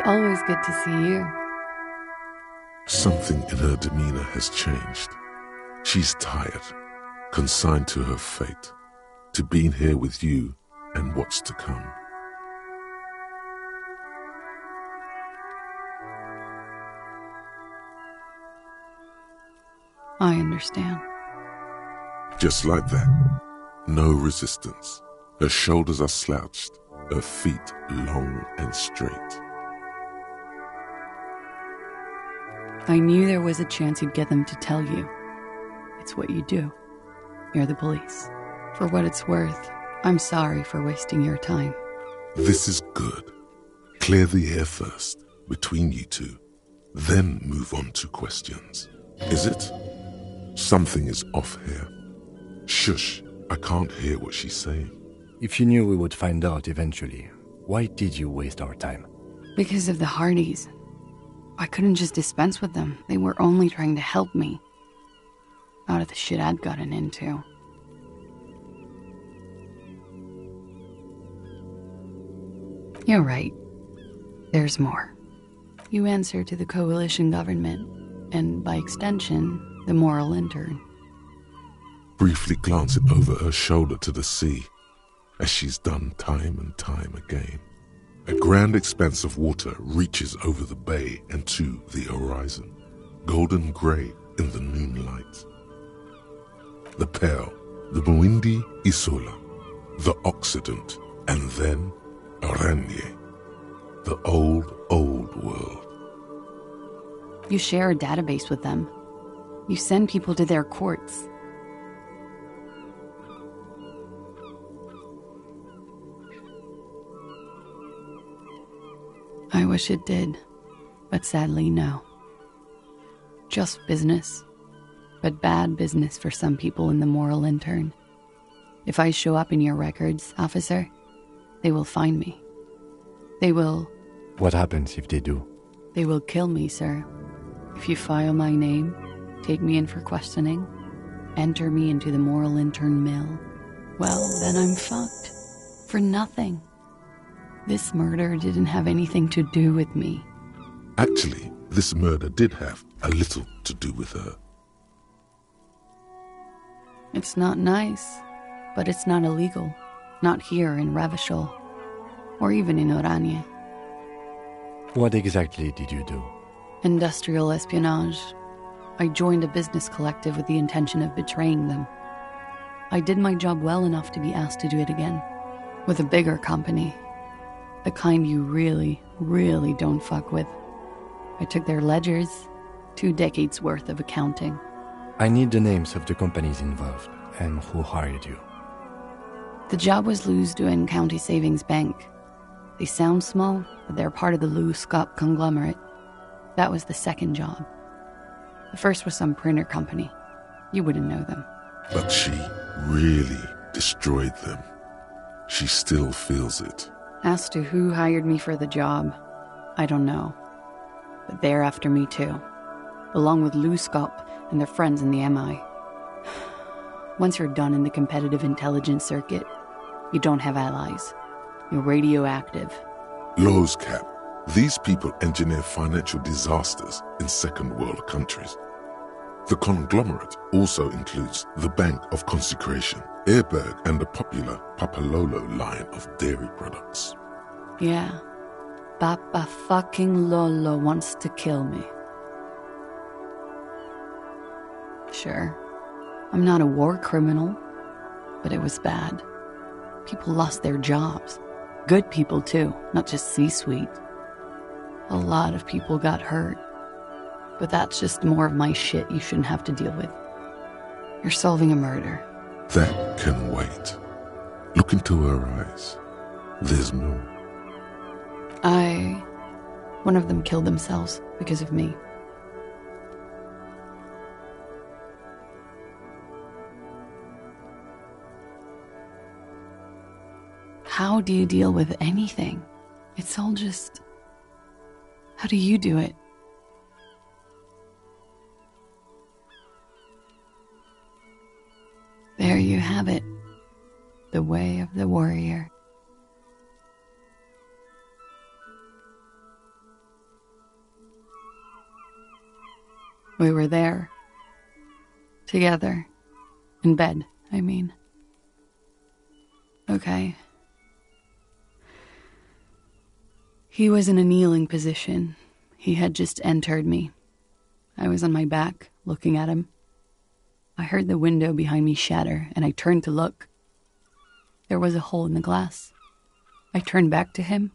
always good to see you. Something in her demeanor has changed. She's tired, consigned to her fate, to being here with you and what's to come. I understand. Just like that. No resistance. Her shoulders are slouched, her feet long and straight. I knew there was a chance you'd get them to tell you. It's what you do. You're the police. For what it's worth, I'm sorry for wasting your time. This is good. Clear the air first, between you two, then move on to questions. Is it? Something is off here. Shush, I can't hear what she's saying. If you knew we would find out eventually, why did you waste our time? Because of the Hardys. I couldn't just dispense with them. They were only trying to help me. Out of the shit I'd gotten into. You're right. There's more. You answer to the coalition government, and by extension, the moral intern. Briefly glancing over her shoulder to the sea, as she's done time and time again. A grand expanse of water reaches over the bay and to the horizon, golden grey in the noonlight. The Pearl, the Muindi Isola, the Occident, and then Oranje, the old, old world. You share a database with them. You send people to their courts. I wish it did, but sadly no. Just business, but bad business for some people in the moral intern. If I show up in your records, officer, they will find me. They will... What happens if they do? They will kill me, sir. If you file my name, take me in for questioning, enter me into the moral intern mill, well, then I'm fucked. For nothing. This murder didn't have anything to do with me. Actually, this murder did have a little to do with her. It's not nice, but it's not illegal. Not here in Ravishol, or even in Oranje. What exactly did you do? Industrial espionage. I joined a business collective with the intention of betraying them. I did my job well enough to be asked to do it again. With a bigger company. The kind you really, really don't fuck with. I took their ledgers, 2 decades worth of accounting. I need the names of the companies involved and who hired you. The job was Lou's doing County Savings Bank. They sound small, but they're part of the Lou Scott conglomerate. That was the second job. The first was some printer company. You wouldn't know them. But she really destroyed them. She still feels it. As to who hired me for the job, I don't know. But they're after me too, along with Lou Scott and their friends in the MI. Once you're done in the competitive intelligence circuit, you don't have allies. You're radioactive. Lowe's cap. These people engineer financial disasters in second world countries. The conglomerate also includes the Bank of Consecration, Airberg, and the popular Papalolo line of dairy products. Yeah. Papa fucking Lolo wants to kill me. Sure, I'm not a war criminal, but it was bad. People lost their jobs. Good people too, not just C-suite. A lot of people got hurt. But that's just more of my shit you shouldn't have to deal with. You're solving a murder. That can wait. Look into her eyes. There's more. One of them killed themselves because of me. How do you deal with anything? It's all just... How do you do it? There you have it. The way of the warrior. We were there. Together. In bed, I mean. Okay. He was in a kneeling position. He had just entered me. I was on my back, looking at him. I heard the window behind me shatter, and I turned to look. There was a hole in the glass. I turned back to him.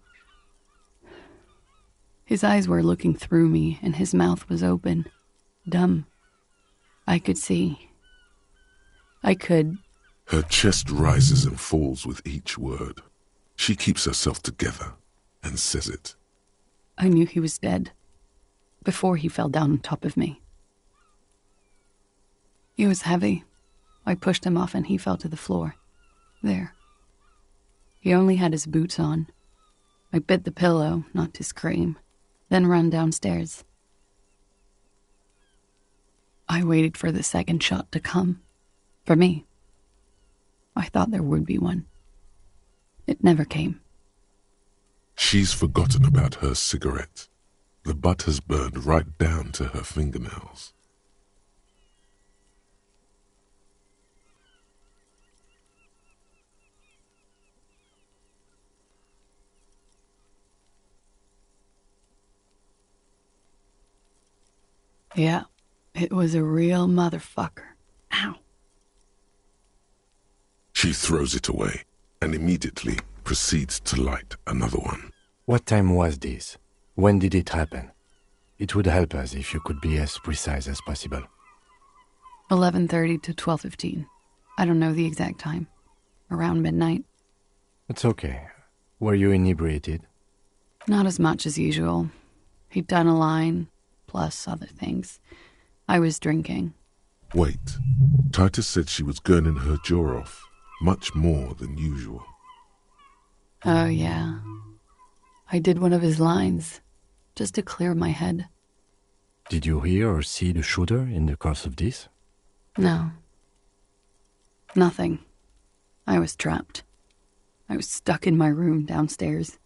His eyes were looking through me, and his mouth was open, dumb. I could see. Her chest rises and falls with each word. She keeps herself together and says it. I knew he was dead before he fell down on top of me. He was heavy. I pushed him off and he fell to the floor. There. He only had his boots on. I bit the pillow, not to scream, then ran downstairs. I waited for the second shot to come. For me. I thought there would be one. It never came. She's forgotten about her cigarette. The butt has burned right down to her fingernails. Yeah, it was a real motherfucker. Ow. She throws it away and immediately proceeds to light another one. What time was this? When did it happen? It would help us if you could be as precise as possible. 11:30 to 12:15. I don't know the exact time. Around midnight. It's okay. Were you inebriated? Not as much as usual. He'd done a line, plus other things. I was drinking. Wait. Titus said she was gurning her jaw off, much more than usual. Oh, yeah. I did one of his lines, just to clear my head. Did you hear or see the shooter in the course of this? No. Nothing. I was trapped. I was stuck in my room downstairs.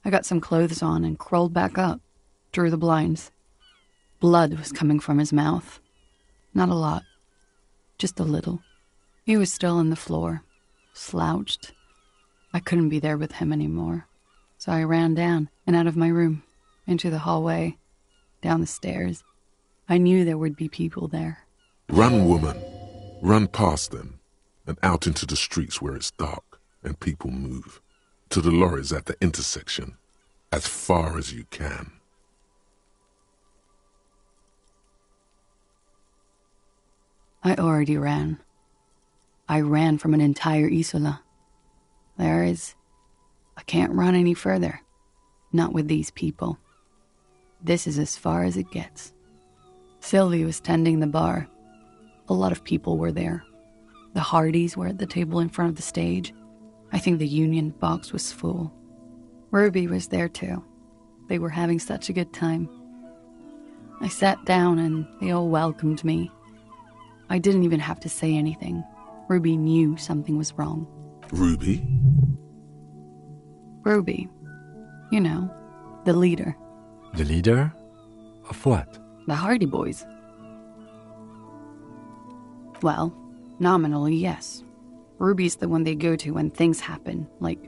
I got some clothes on and crawled back up, drew the blinds. Blood was coming from his mouth. Not a lot. Just a little. He was still on the floor, slouched. I couldn't be there with him anymore. So I ran down and out of my room, into the hallway, down the stairs. I knew there would be people there. Run, woman. Run past them and out into the streets where it's dark and people move. To the lorries at the intersection, as far as you can. I already ran. I ran from an entire Isola. I can't run any further. Not with these people. This is as far as it gets. Sylvie was tending the bar. A lot of people were there. The Hardys were at the table in front of the stage. I think the Union box was full. Ruby was there too. They were having such a good time. I sat down and they all welcomed me. I didn't even have to say anything. Ruby knew something was wrong. Ruby? Ruby. You know, the leader. The leader? Of what? The Hardy Boys. Well, nominally, yes. Ruby's the one they go to when things happen, like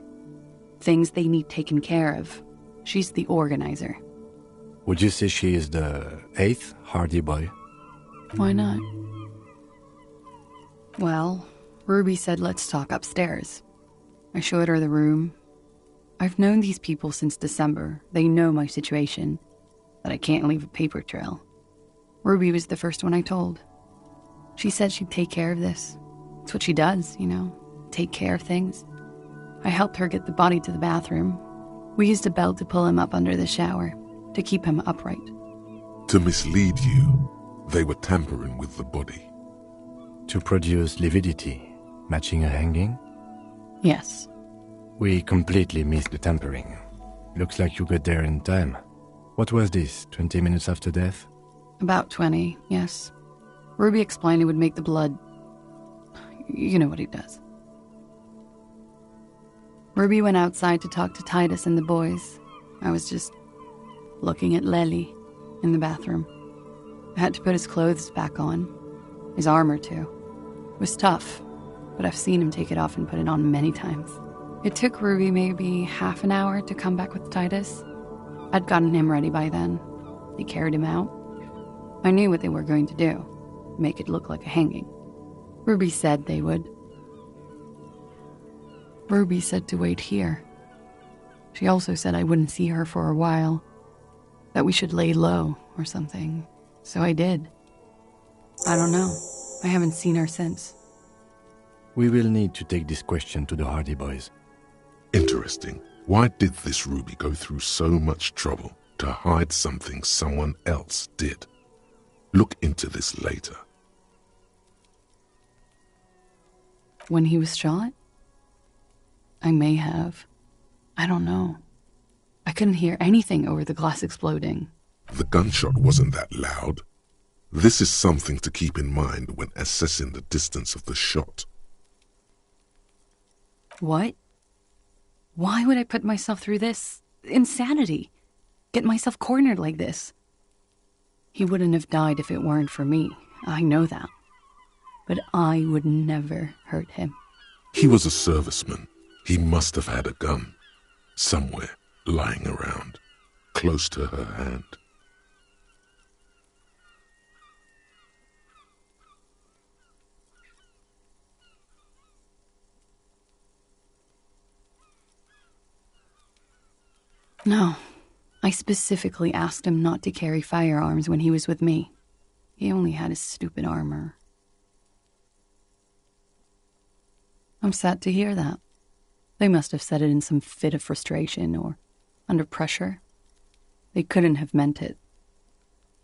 things they need taken care of. She's the organizer. Would you say she is the 8th Hardy Boy? Why not? Well, Ruby said let's talk upstairs. I showed her the room. I've known these people since December. They know my situation, that I can't leave a paper trail. Ruby was the first one I told. She said she'd take care of this. It's what she does, you know, take care of things. I helped her get the body to the bathroom. We used a belt to pull him up under the shower, to keep him upright. To mislead you, they were tampering with the body. To produce lividity, matching a hanging? Yes. We completely missed the tampering. Looks like you got there in time. What was this, 20 minutes after death? About 20, yes. Ruby explained it would make the blood... You know what he does. Ruby went outside to talk to Titus and the boys. I was just looking at Lely in the bathroom. I had to put his clothes back on. His armor, too. It was tough, but I've seen him take it off and put it on many times. It took Ruby maybe half an hour to come back with Titus. I'd gotten him ready by then. They carried him out. I knew what they were going to do. Make it look like a hanging. Ruby said they would. Ruby said to wait here. She also said I wouldn't see her for a while. That we should lay low or something. So I did. I don't know. I haven't seen her since. We will need to take this question to the Hardy Boys. Interesting. Why did this Ruby go through so much trouble to hide something someone else did? Look into this later. When he was shot? I may have. I don't know. I couldn't hear anything over the glass exploding. The gunshot wasn't that loud. This is something to keep in mind when assessing the distance of the shot. What? Why would I put myself through this? Insanity. Get myself cornered like this. He wouldn't have died if it weren't for me. I know that. But I would never hurt him. He was a serviceman. He must have had a gun. Somewhere, lying around, close to her hand. No. I specifically asked him not to carry firearms when he was with me. He only had his stupid armor. I'm sad to hear that. They must have said it in some fit of frustration or under pressure. They couldn't have meant it.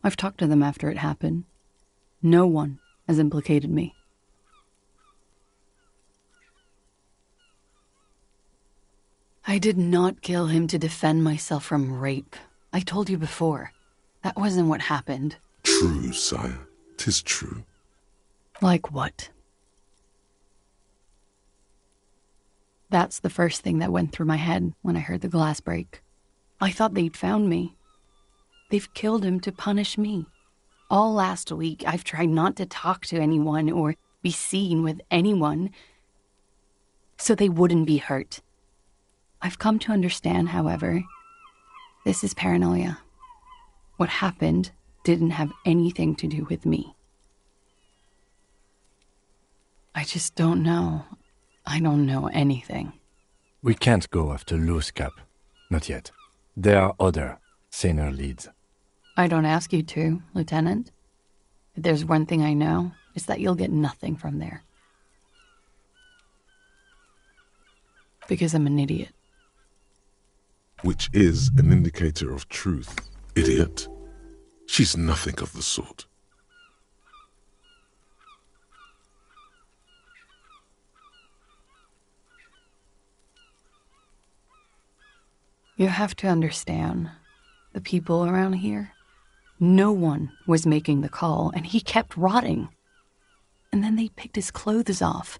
I've talked to them after it happened. No one has implicated me. I did not kill him to defend myself from rape. I told you before. That wasn't what happened. True, sire. 'Tis true. Like what? That's the first thing that went through my head when I heard the glass break. I thought they'd found me. They've killed him to punish me. All last week, I've tried not to talk to anyone or be seen with anyone so they wouldn't be hurt. I've come to understand, however, this is paranoia. What happened didn't have anything to do with me. I just don't know. I don't know anything. We can't go after Loose Cap. Not yet. There are other, saner leads. I don't ask you to, Lieutenant. If there's one thing I know, it's that you'll get nothing from there. Because I'm an idiot. Which is an indicator of truth. Idiot. She's nothing of the sort. You have to understand, the people around here, no one was making the call, and he kept rotting. And then they picked his clothes off,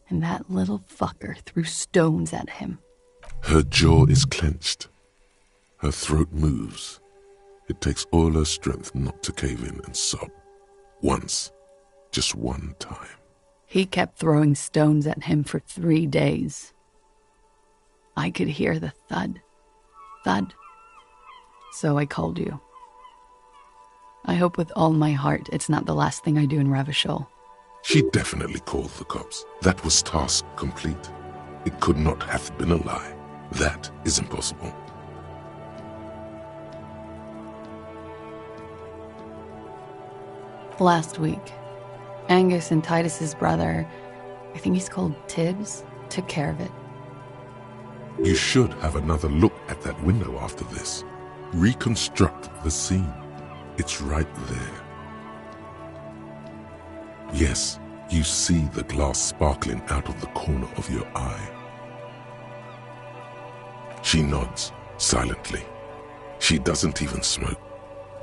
and that little fucker threw stones at him. Her jaw is clenched. Her throat moves. It takes all her strength not to cave in and sob. Once. Just one time. He kept throwing stones at him for 3 days. I could hear the thud. Thud. So I called you. I hope with all my heart it's not the last thing I do in Ravishol. She definitely called the cops. That was task complete. It could not have been a lie. That is impossible. Last week, Angus and Titus's brother, I think he's called Tibbs, took care of it. You should have another look at that window after this. Reconstruct the scene. It's right there. Yes, you see the glass sparkling out of the corner of your eye. She nods, silently. She doesn't even smoke.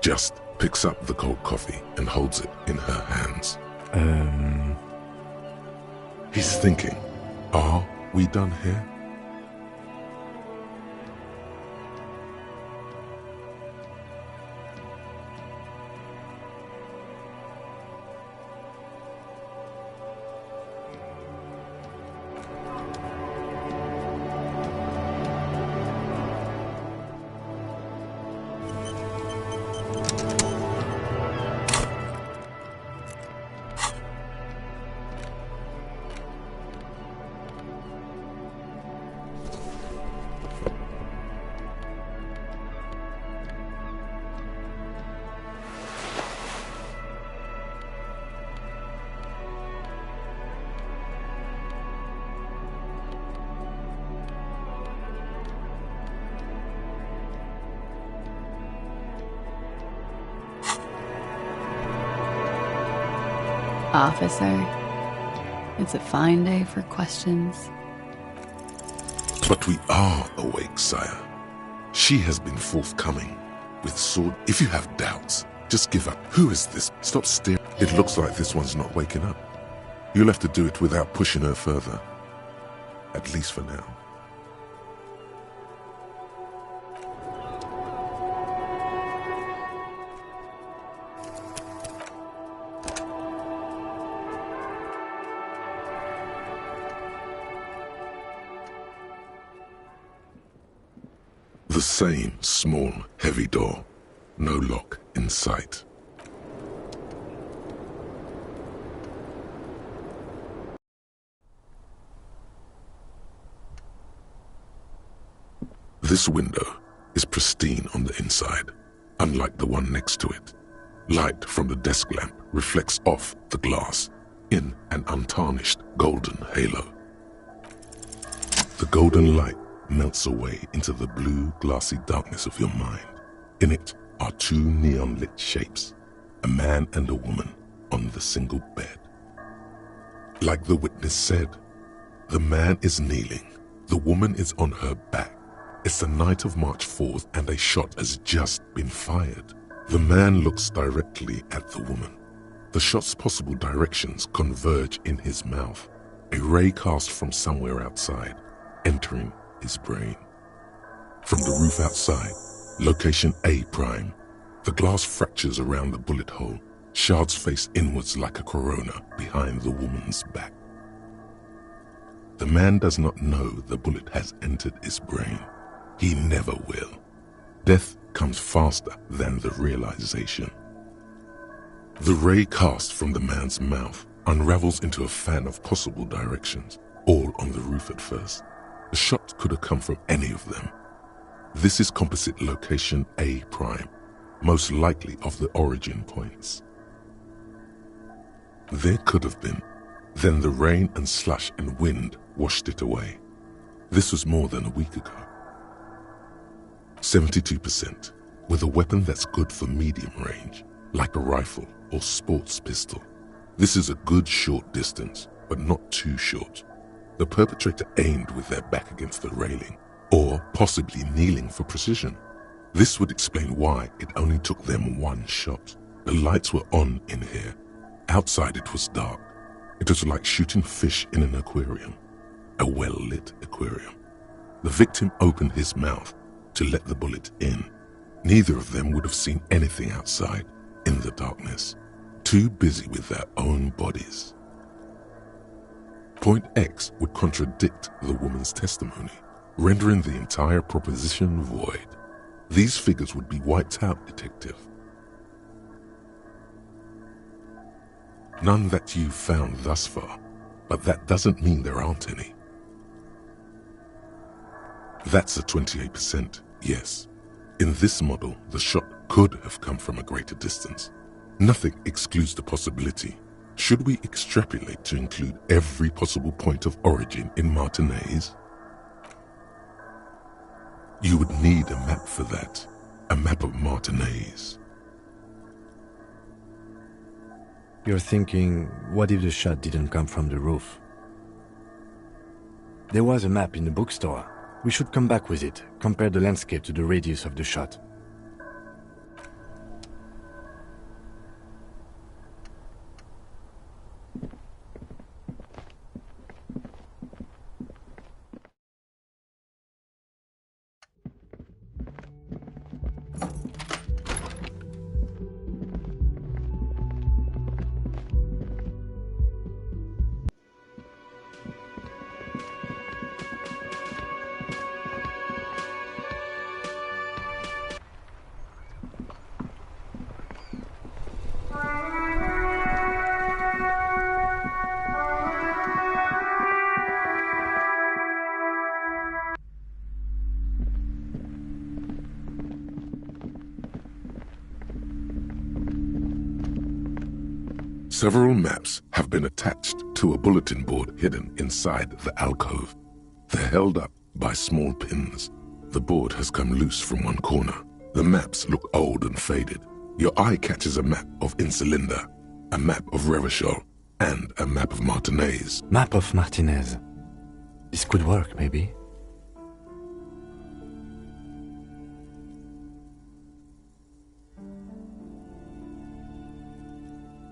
Just picks up the cold coffee and holds it in her hands. He's thinking, are we done here? Officer, it's a fine day for questions. But we are awake, sire. She has been forthcoming with sword. If you have doubts, just give up. Who is this? Stop staring. It looks like this one's not waking up. You'll have to do it without pushing her further. At least for now. The same small, heavy door. No lock in sight. This window is pristine on the inside, unlike the one next to it. Light from the desk lamp reflects off the glass in an untarnished golden halo. The golden light melts away into the blue, glassy darkness of your mind. In it are two neon-lit shapes, a man and a woman on the single bed. Like the witness said, the man is kneeling, the woman is on her back. It's the night of March 4th and a shot has just been fired. The man looks directly at the woman. The shot's possible directions converge in his mouth, a ray cast from somewhere outside, entering his brain. From the roof outside, location A prime, the glass fractures around the bullet hole, shards face inwards like a corona behind the woman's back. The man does not know the bullet has entered his brain. He never will. Death comes faster than the realization. The ray cast from the man's mouth unravels into a fan of possible directions, all on the roof at first. The shot could have come from any of them. This is composite location A prime, most likely of the origin points. There could have been. Then the rain and slush and wind washed it away. This was more than a week ago. 72%, with a weapon that's good for medium range, like a rifle or sports pistol. This is a good short distance, but not too short. The perpetrator aimed with their back against the railing, or possibly kneeling for precision. This would explain why it only took them one shot. The lights were on in here. Outside it was dark. It was like shooting fish in an aquarium, a well-lit aquarium. The victim opened his mouth to let the bullet in. Neither of them would have seen anything outside in the darkness, too busy with their own bodies. Point X would contradict the woman's testimony, rendering the entire proposition void. These figures would be wiped out, detective. None that you've found thus far, but that doesn't mean there aren't any. That's a 28%, yes. In this model, the shot could have come from a greater distance. Nothing excludes the possibility. Should we extrapolate to include every possible point of origin in Martinez? You would need a map for that, a map of Martinez. You're thinking, what if the shot didn't come from the roof? There was a map in the bookstore. We should come back with it, compare the landscape to the radius of the shot. Several maps have been attached to a bulletin board hidden inside the alcove. They're held up by small pins. The board has come loose from one corner. The maps look old and faded. Your eye catches a map of Insulinda, a map of Revachol, and a map of Martinez. Map of Martinez. This could work, maybe.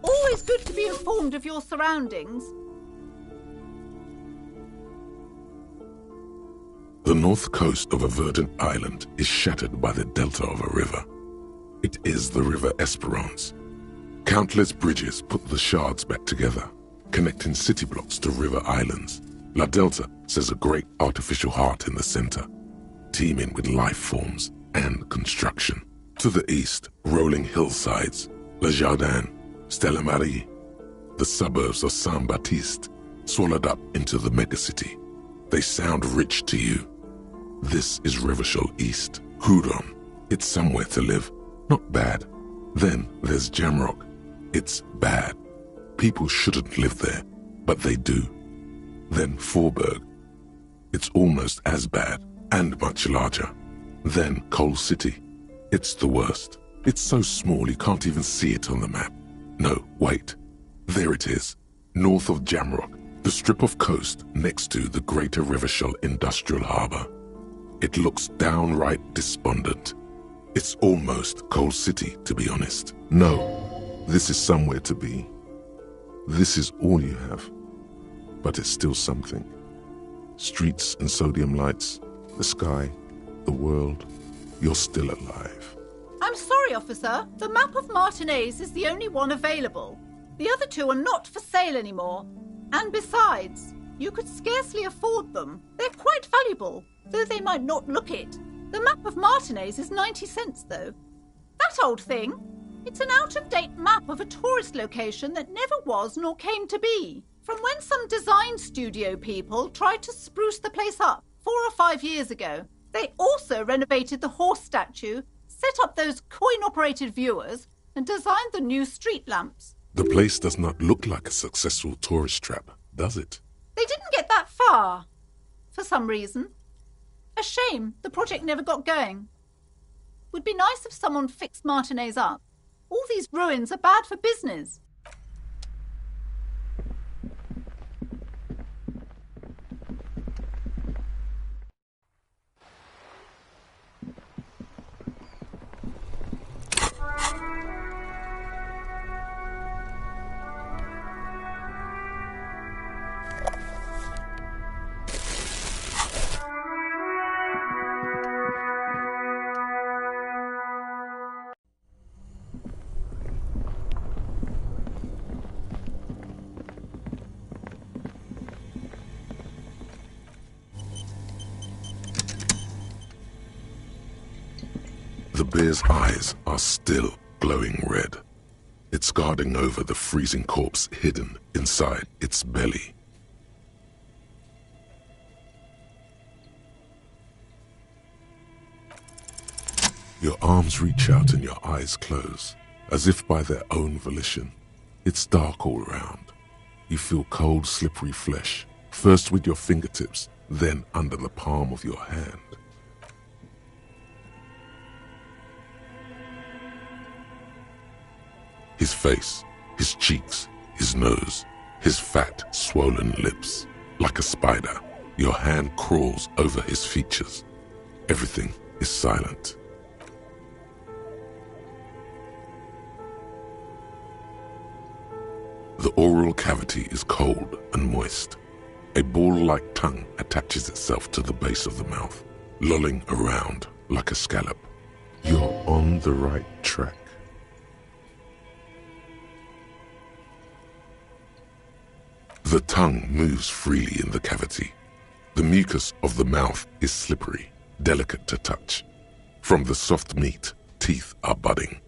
Always good to be informed of your surroundings. The north coast of a verdant island is shattered by the delta of a river. It is the River Esperance. Countless bridges put the shards back together, connecting city blocks to river islands. La Delta says a great artificial heart in the center, teeming with life forms and construction. To the east, rolling hillsides, Le Jardin, Stella Marie, the suburbs of Saint-Baptiste, swallowed up into the megacity. They sound rich to you. This is Revachol East, Houdon. It's somewhere to live, not bad. Then there's Jamrock. It's bad. People shouldn't live there, but they do. Then Faubourg. It's almost as bad and much larger. Then Coal City. It's the worst. It's so small you can't even see it on the map. No, wait. There it is, north of Jamrock, the strip of coast next to the Greater Revachol Industrial Harbour. It looks downright despondent. It's almost Coal City, to be honest. No, this is somewhere to be. This is all you have, but it's still something. Streets and sodium lights, the sky, the world. You're still alive. I'm sorry, officer. The map of Martinez is the only one available. The other two are not for sale anymore. And besides, you could scarcely afford them. They're quite valuable, though they might not look it. The map of Martinez is 90 cents, though. That old thing? It's an out-of-date map of a tourist location that never was nor came to be. From when some design studio people tried to spruce the place up 4 or 5 years ago. They also renovated the horse statue, set up those coin-operated viewers, and designed the new street lamps. The place does not look like a successful tourist trap, does it? They didn't get that far, for some reason. A shame the project never got going. Would be nice if someone fixed Martinez up. All these ruins are bad for business. The bear's eyes are still glowing red. It's guarding over the freezing corpse hidden inside its belly. Your arms reach out and your eyes close, as if by their own volition. It's dark all around. You feel cold, slippery flesh, first with your fingertips, then under the palm of your hand. His face, his cheeks, his nose, his fat, swollen lips. Like a spider, your hand crawls over his features. Everything is silent. The oral cavity is cold and moist. A ball-like tongue attaches itself to the base of the mouth, lolling around like a scallop. You're on the right track. The tongue moves freely in the cavity. The mucus of the mouth is slippery, delicate to touch. From the soft meat, teeth are budding.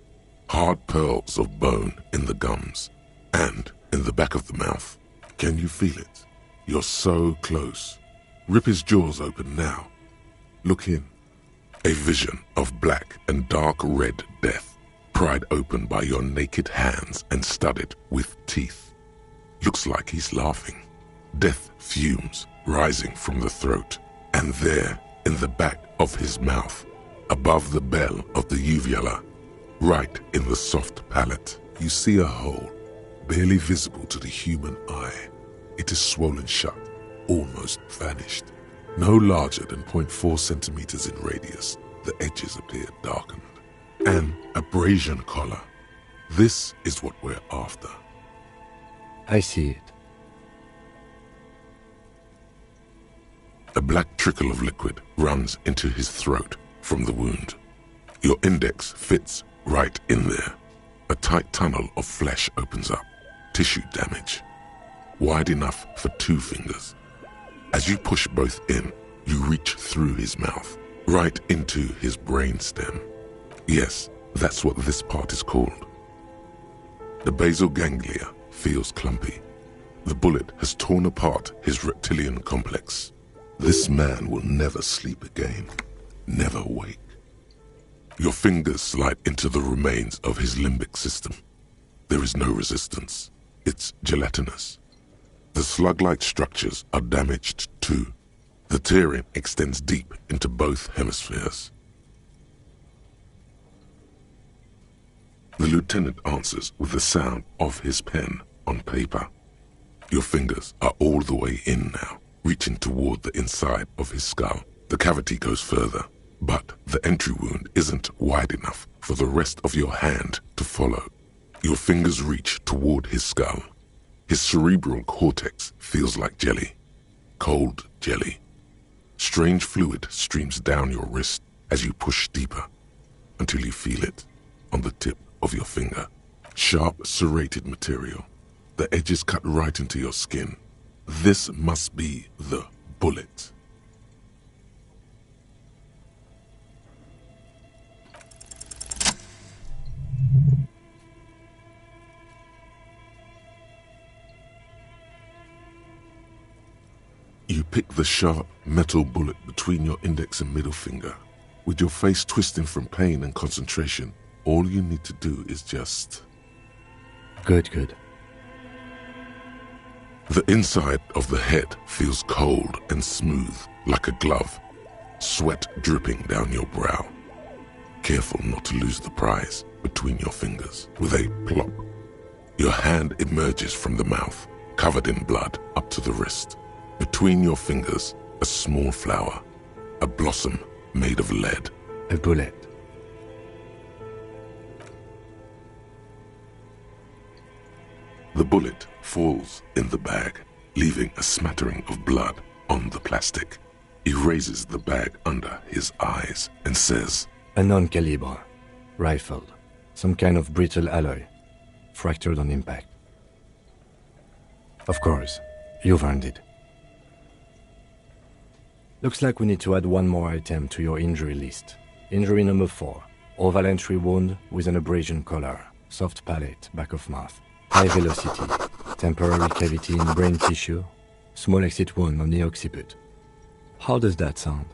Hard pearls of bone in the gums. And in the back of the mouth. Can you feel it? You're so close. Rip his jaws open now. Look in. A vision of black and dark red death, pried open by your naked hands and studded with teeth. Looks like he's laughing. Death fumes rising from the throat. And there, in the back of his mouth, above the bell of the uvula, right in the soft palate, you see a hole. barely visible to the human eye. It is swollen shut, almost vanished. No larger than 0.4 centimeters in radius, the edges appear darkened. An abrasion collar. This is what we're after. I see it. A black trickle of liquid runs into his throat from the wound. Your index fits right in there. A tight tunnel of flesh opens up. Tissue damage. Wide enough for 2 fingers. As you push both in, you reach through his mouth, right into his brainstem. Yes, that's what this part is called. The basal ganglia feels clumpy. The bullet has torn apart his reptilian complex. This man will never sleep again, never wake. Your fingers slide into the remains of his limbic system. There is no resistance. It's gelatinous. The slug-like structures are damaged too. The tearing extends deep into both hemispheres. The lieutenant answers with the sound of his pen on paper. Your fingers are all the way in now, reaching toward the inside of his skull. The cavity goes further, but the entry wound isn't wide enough for the rest of your hand to follow. Your fingers reach toward his skull. His cerebral cortex feels like jelly, cold jelly. Strange fluid streams down your wrist as you push deeper, until you feel it on the tip of your finger. Sharp, serrated material. The edges cut right into your skin. This must be the bullet. You pick the sharp metal bullet between your index and middle finger. With your face twisting from pain and concentration, all you need to do is just... Good. The inside of the head feels cold and smooth, like a glove. Sweat dripping down your brow. Careful not to lose the prize between your fingers. With a plop, your hand emerges from the mouth, covered in blood up to the wrist. Between your fingers, a small flower, a blossom made of lead. A bullet. The bullet falls in the bag, leaving a smattering of blood on the plastic. He raises the bag under his eyes and says, A non-caliber. Rifled. Some kind of brittle alloy. Fractured on impact. Of course, you've earned it. Looks like we need to add one more item to your injury list. Injury number 4. Oval entry wound with an abrasion collar. Soft palate, back of mouth. High velocity. Temporary cavity in brain tissue. Small exit wound on the occiput. How does that sound?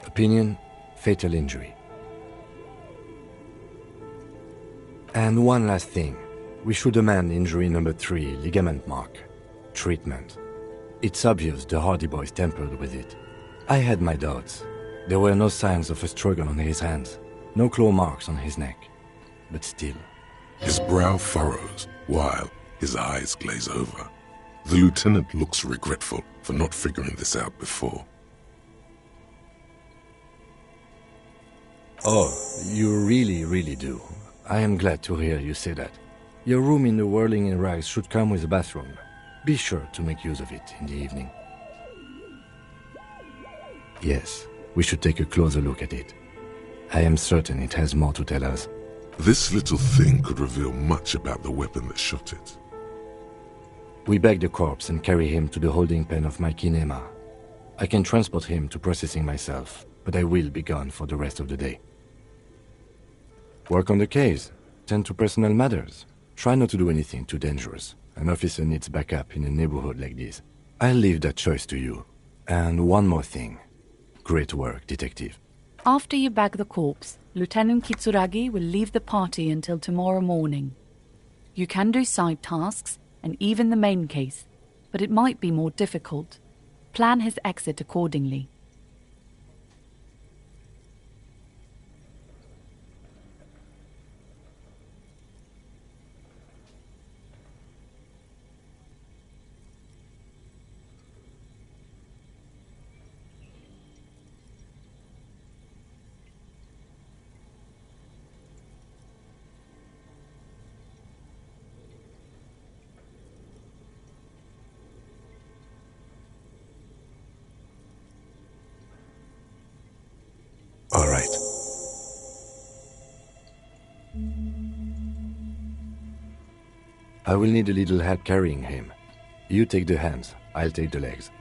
Opinion, fatal injury. And one last thing. We should demand injury number 3, ligament mark. Treatment. It's obvious the Hardy boys tampered with it. I had my doubts. There were no signs of a struggle on his hands, no claw marks on his neck. But still. His brow furrows while his eyes glaze over. The lieutenant looks regretful for not figuring this out before. Oh, you really do. I am glad to hear you say that. Your room in the Whirling in Rags should come with a bathroom. Be sure to make use of it in the evening. Yes, we should take a closer look at it. I am certain it has more to tell us. This little thing could reveal much about the weapon that shot it. We bag the corpse and carry him to the holding pen of my kinema. I can transport him to processing myself, but I will be gone for the rest of the day. Work on the case. Tend to personal matters. Try not to do anything too dangerous. An officer needs backup in a neighborhood like this. I'll leave that choice to you. And one more thing. Great work, detective. After you bag the corpse, Lieutenant Kitsuragi will leave the party until tomorrow morning. You can do side tasks, and even the main case, but it might be more difficult. Plan his exit accordingly. I will need a little help carrying him. You take the hands, I'll take the legs.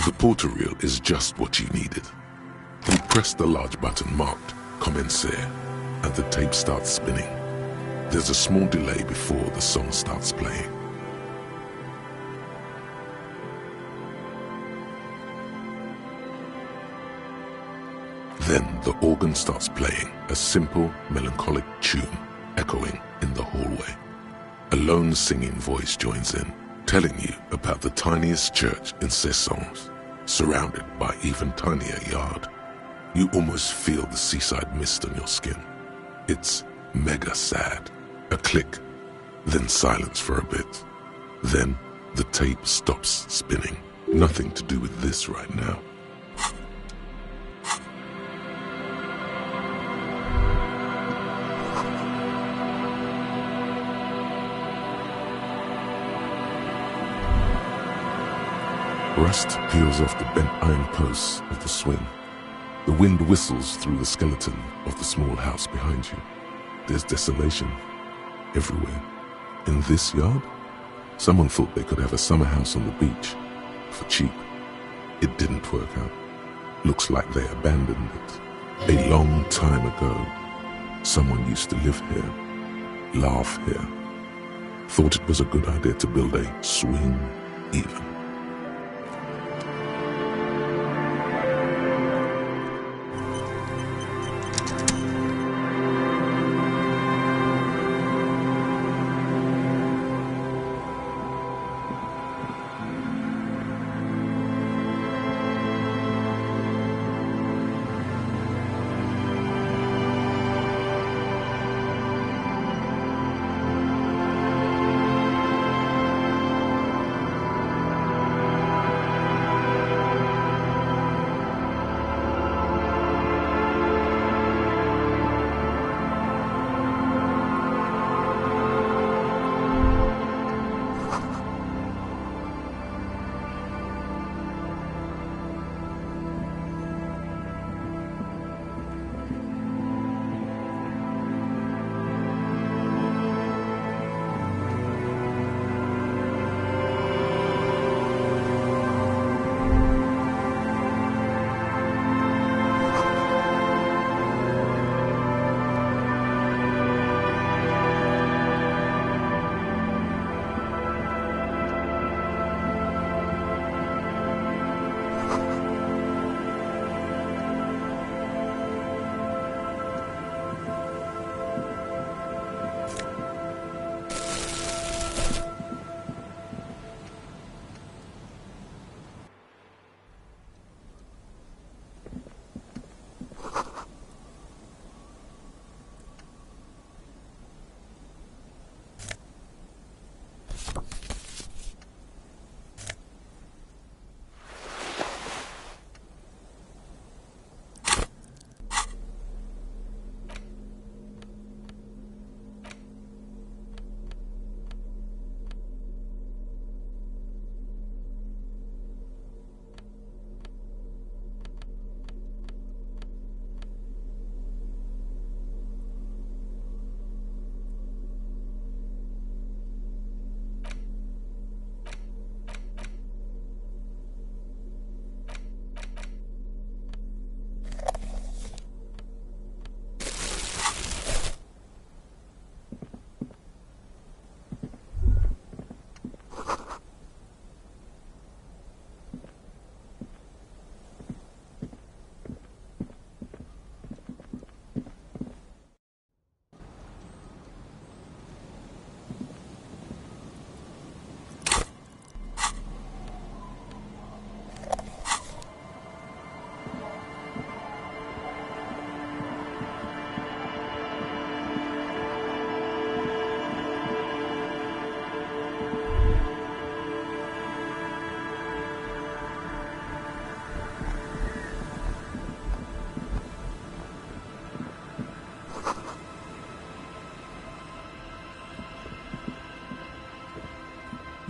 The porter reel is just what you needed. You press the large button marked Commencer, and the tape starts spinning. There's a small delay before the song starts playing. Then the organ starts playing a simple, melancholic tune echoing in the hallway. A lone singing voice joins in, telling you about the tiniest church in Cessons, surrounded by even tinier yard. You almost feel the seaside mist on your skin. It's mega sad. A click, then silence for a bit. Then the tape stops spinning. Nothing to do with this right now. Rust peels off the bent iron posts of the swing. The wind whistles through the skeleton of the small house behind you. There's desolation everywhere. In this yard, someone thought they could have a summer house on the beach for cheap. It didn't work out. Looks like they abandoned it. A long time ago, someone used to live here, laugh here, thought it was a good idea to build a swing even.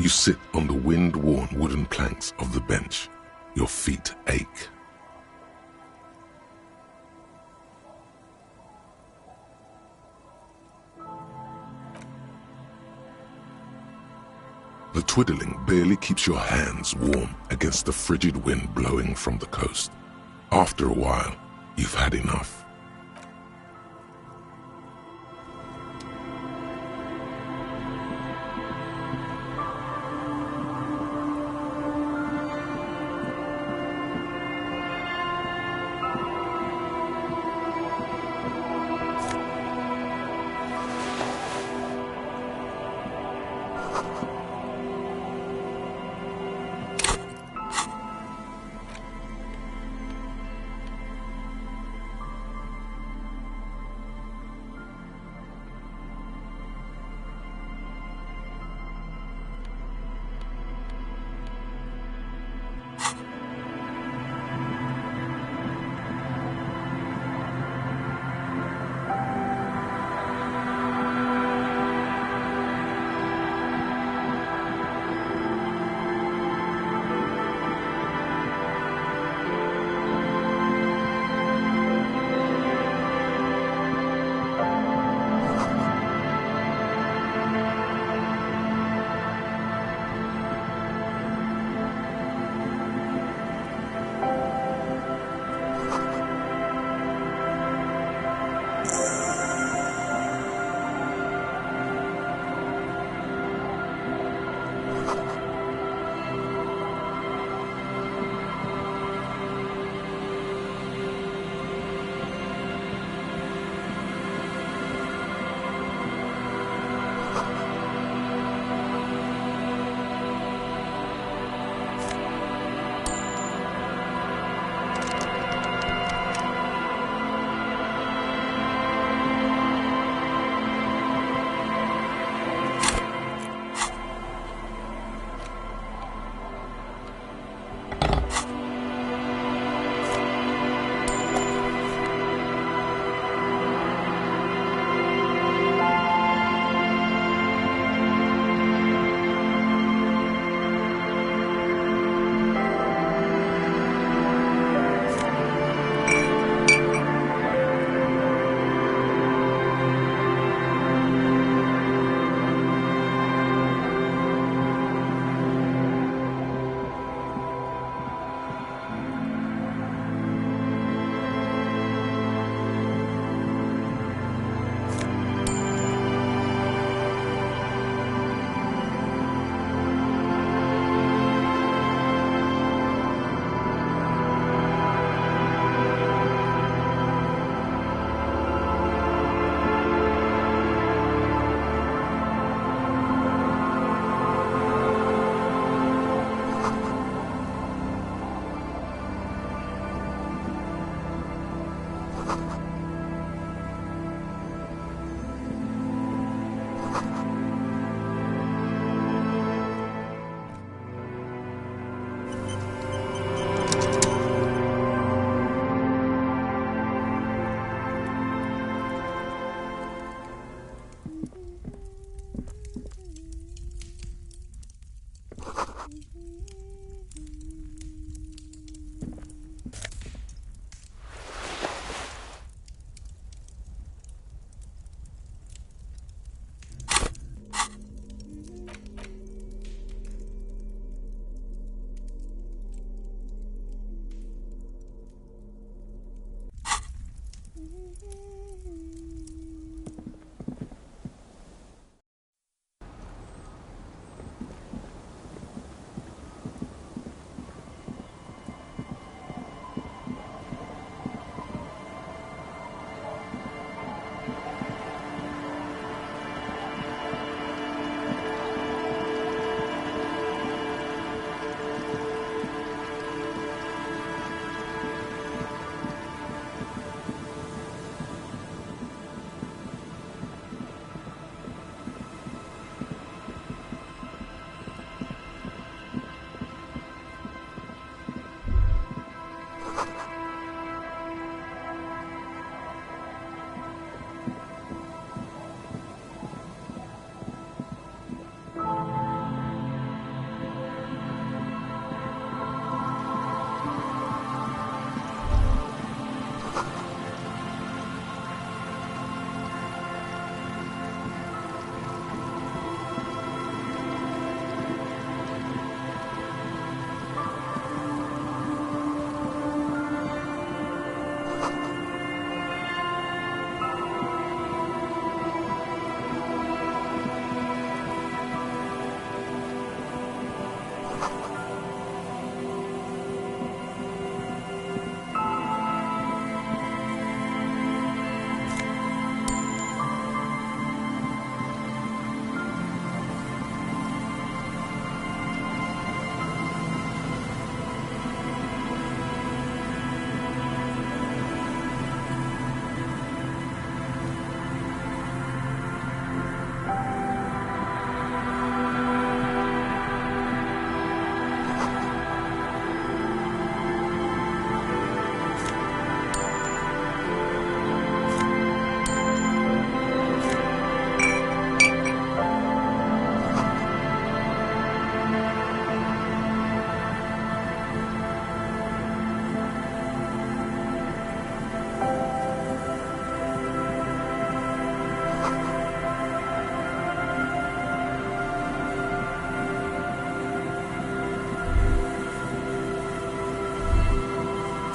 You sit on the wind-worn wooden planks of the bench. Your feet ache. The twiddling barely keeps your hands warm against the frigid wind blowing from the coast. After a while, you've had enough.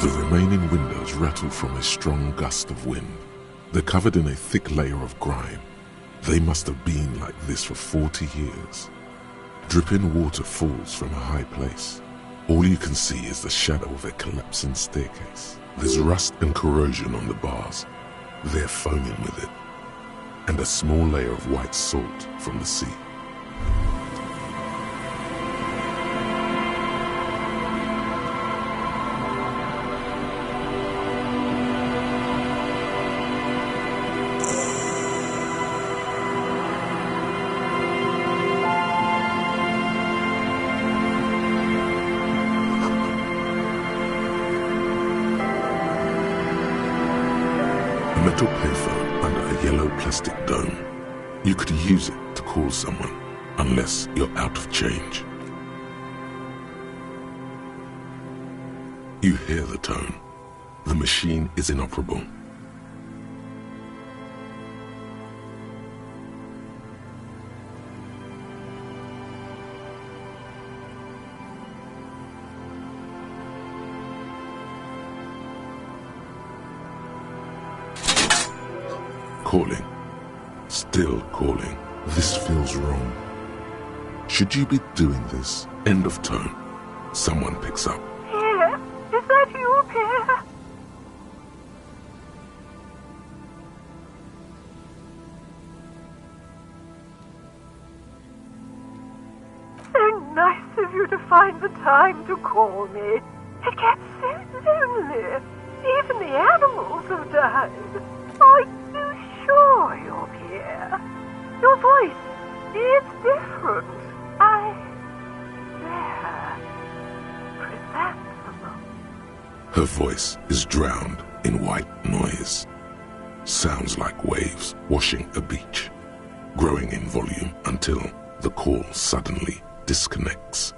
The remaining windows rattle from a strong gust of wind. They're covered in a thick layer of grime. They must have been like this for 40 years. Dripping water falls from a high place. All you can see is the shadow of a collapsing staircase. There's rust and corrosion on the bars. They're foaming with it. And a small layer of white salt from the sea. A metal payphone under a yellow plastic dome. You could use it to call someone, unless you're out of change. You hear the tone. The machine is inoperable. Calling. Still calling. This feels wrong. Should you be doing this? End of tone. Someone picks up. Pierre, is that you, Pierre? So nice of you to find the time to call me. It gets so lonely. Even the animals have died. Are you sure you're Pierre? Your voice, it's different. Chrysanthemum. Her voice is drowned in white noise. Sounds like waves washing a beach, growing in volume until the call suddenly disconnects.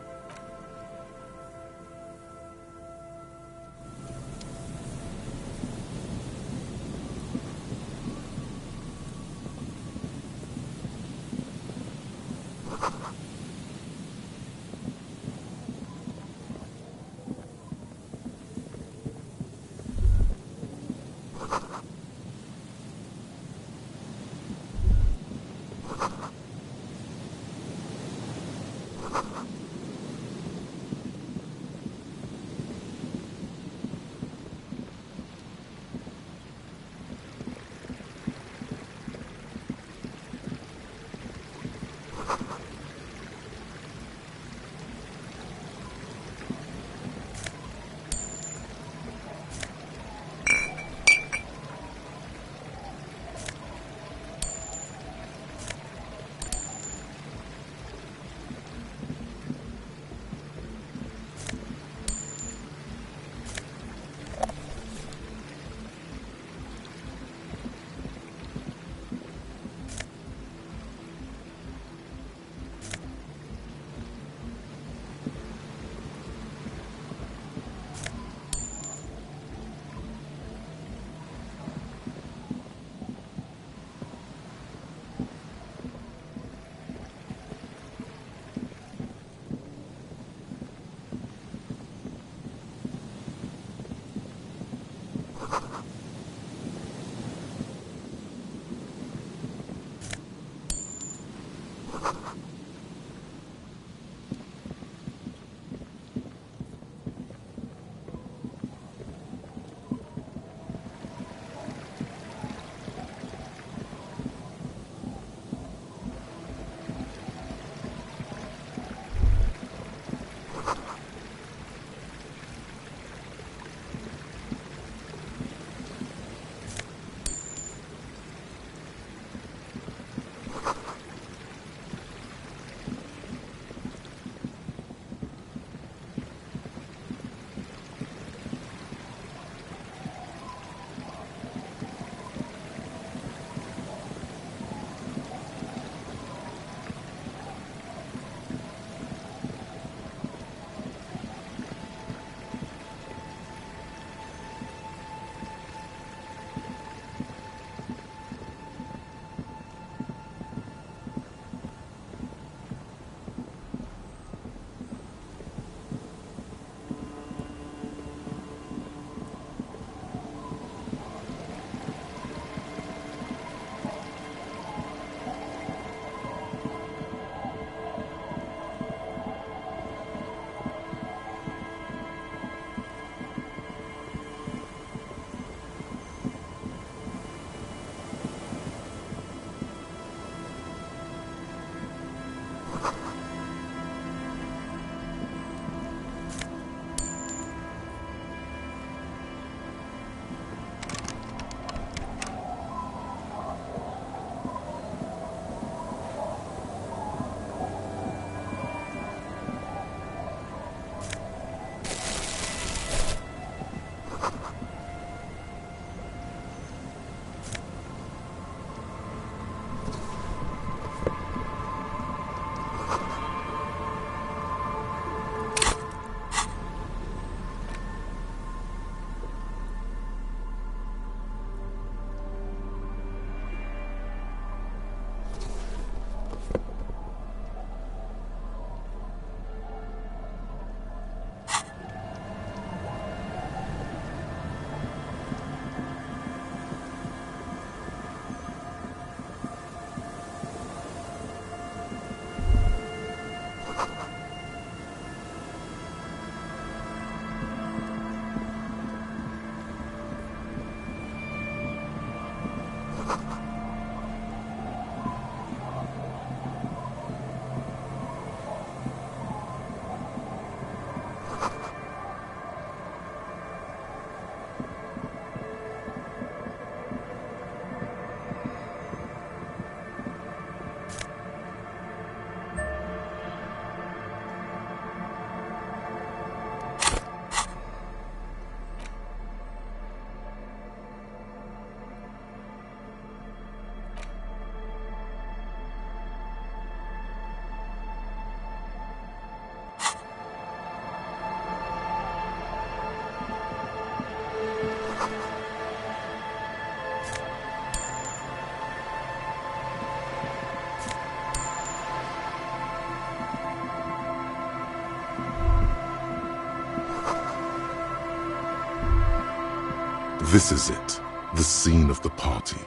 This is it, the scene of the party,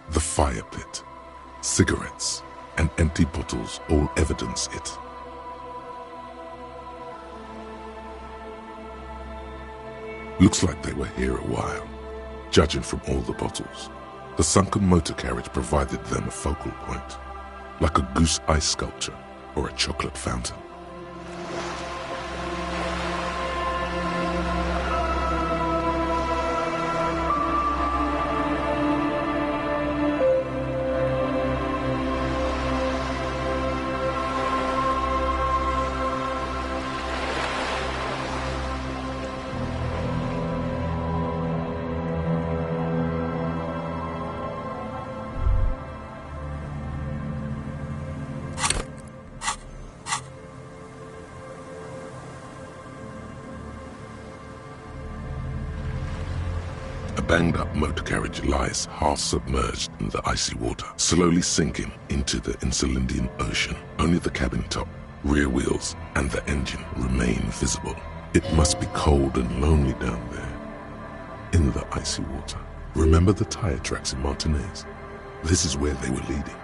the fire pit, cigarettes, and empty bottles all evidence it. Looks like they were here a while, judging from all the bottles. The sunken motor carriage provided them a focal point, like a goose ice sculpture or a chocolate fountain. A banged-up motor carriage lies half-submerged in the icy water, slowly sinking into the Insulindian Ocean. Only the cabin top, rear wheels, and the engine remain visible. It must be cold and lonely down there, in the icy water. Remember the tire tracks in Martinez? This is where they were leading.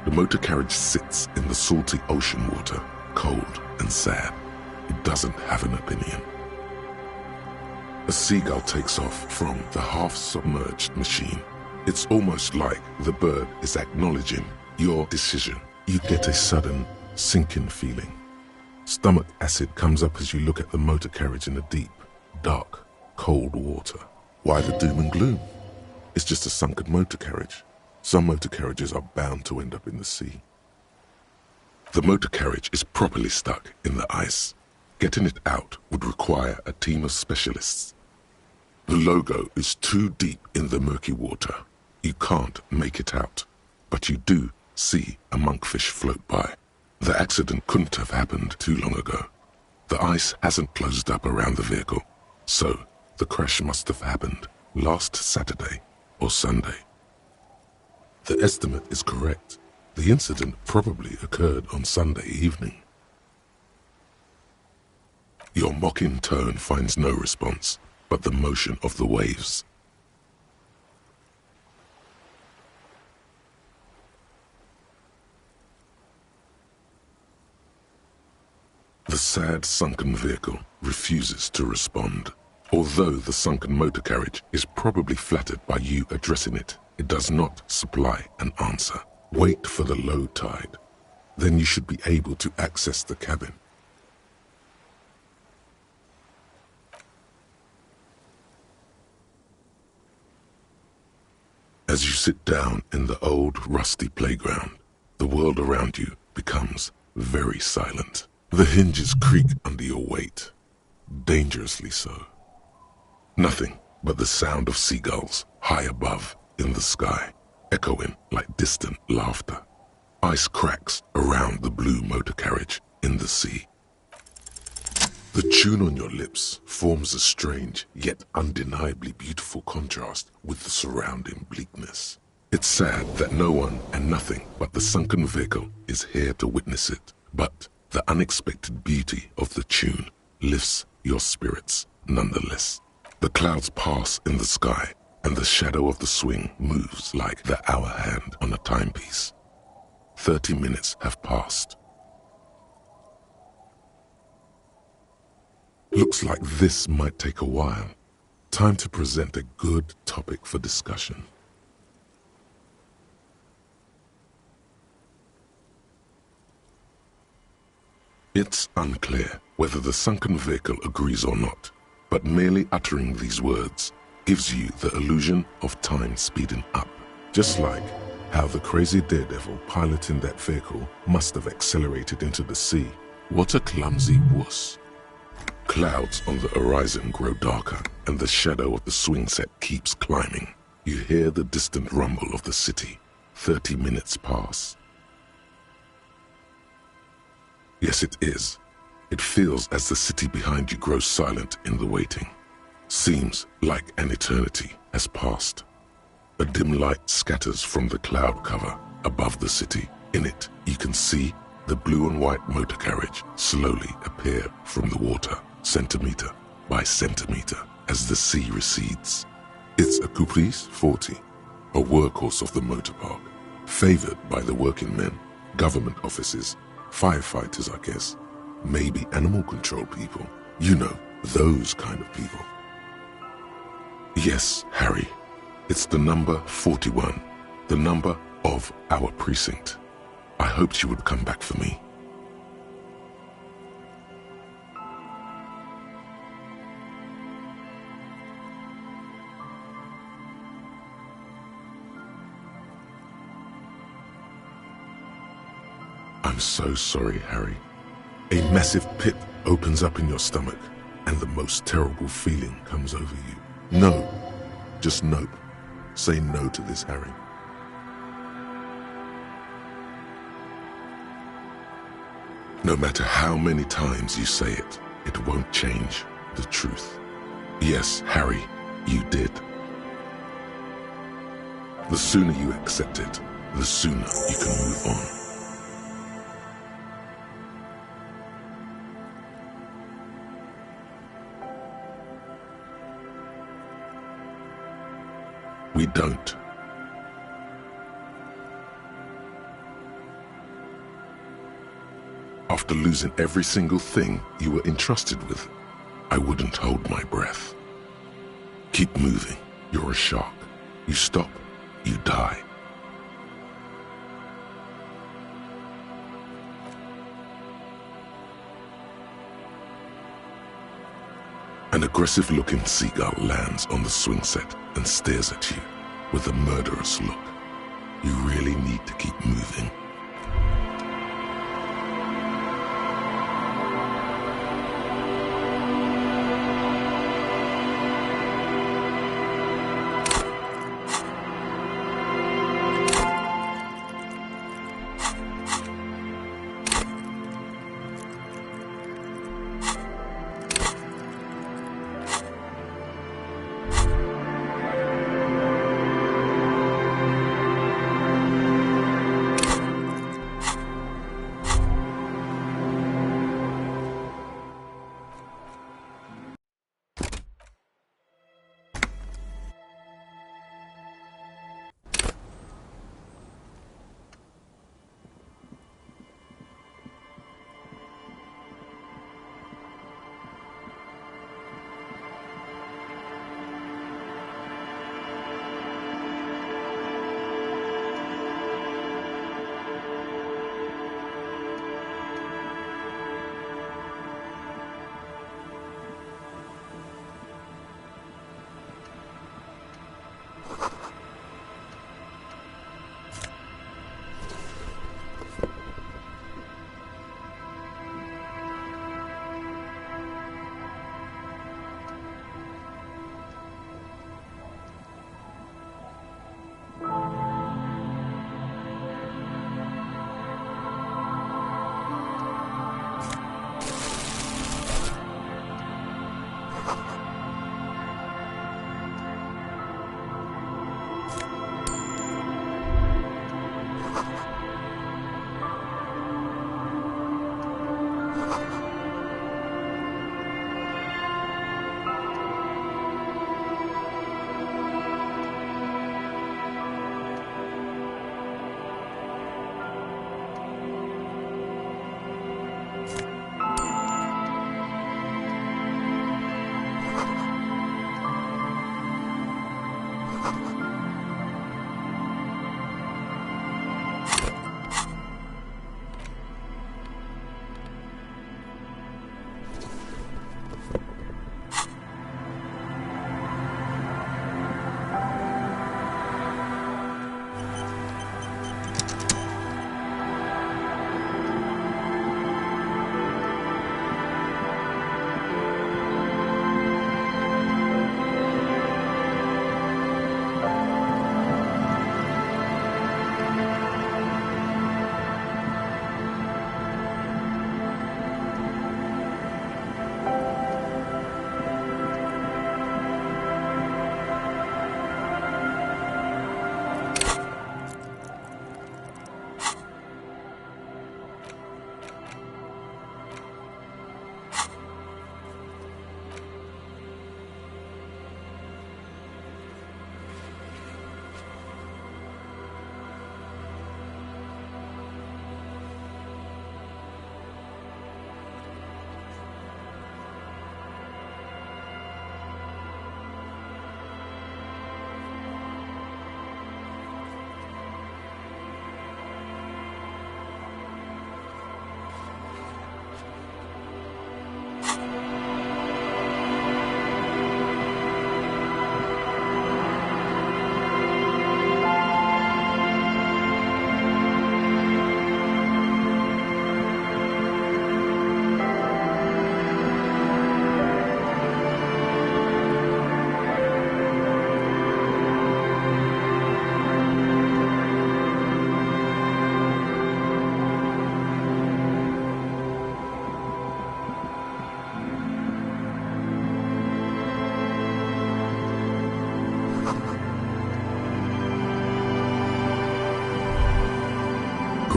The motor carriage sits in the salty ocean water, cold and sad. It doesn't have an opinion. A seagull takes off from the half-submerged machine. It's almost like the bird is acknowledging your decision. You get a sudden sinking feeling. Stomach acid comes up as you look at the motor carriage in the deep, dark, cold water. Why the doom and gloom? It's just a sunken motor carriage. Some motor carriages are bound to end up in the sea. The motor carriage is properly stuck in the ice. Getting it out would require a team of specialists. The logo is too deep in the murky water. You can't make it out, but you do see a monkfish float by. The accident couldn't have happened too long ago. The ice hasn't closed up around the vehicle, so the crash must have happened last Saturday or Sunday. The estimate is correct. The incident probably occurred on Sunday evening. Your mocking tone finds no response, but the motion of the waves. The sad sunken vehicle refuses to respond. Although the sunken motor carriage is probably flattered by you addressing it, it does not supply an answer. Wait for the low tide. Then you should be able to access the cabin. As you sit down in the old rusty playground, the world around you becomes very silent. The hinges creak under your weight, dangerously so. Nothing but the sound of seagulls high above in the sky, echoing like distant laughter. Ice cracks around the blue motor carriage in the sea. The tune on your lips forms a strange yet undeniably beautiful contrast with the surrounding bleakness. It's sad that no one and nothing but the sunken vehicle is here to witness it, but the unexpected beauty of the tune lifts your spirits nonetheless. The clouds pass in the sky, and the shadow of the swing moves like the hour hand on a timepiece. 30 minutes have passed. Looks like this might take a while. Time to present a good topic for discussion. It's unclear whether the sunken vehicle agrees or not, but merely uttering these words gives you the illusion of time speeding up, just like how the crazy daredevil piloting that vehicle must have accelerated into the sea. What a clumsy wuss. Clouds on the horizon grow darker, and the shadow of the swing set keeps climbing. You hear the distant rumble of the city. 30 minutes pass. Yes, it is. It feels as the city behind you grows silent in the waiting. Seems like an eternity has passed. A dim light scatters from the cloud cover above the city. In it, you can see the blue and white motor carriage slowly appear from the water, centimeter by centimeter. as the sea recedes. It's a Caprice 40, a workhorse of the motor park, favored by the working men, government offices, firefighters, I guess, maybe animal control people. You know, those kind of people. Yes, Harry, it's the number 41, the number of our precinct. I hoped you would come back for me. I'm so sorry, Harry. A massive pit opens up in your stomach, and the most terrible feeling comes over you. No, just nope. Say no to this, Harry. No matter how many times you say it, it won't change the truth. Yes, Harry, you did. The sooner you accept it, the sooner you can move on. We don't. After losing every single thing you were entrusted with, I wouldn't hold my breath. Keep moving. You're a shark. You stop, you die. An aggressive-looking seagull lands on the swing set and stares at you with a murderous look. You really need to keep moving.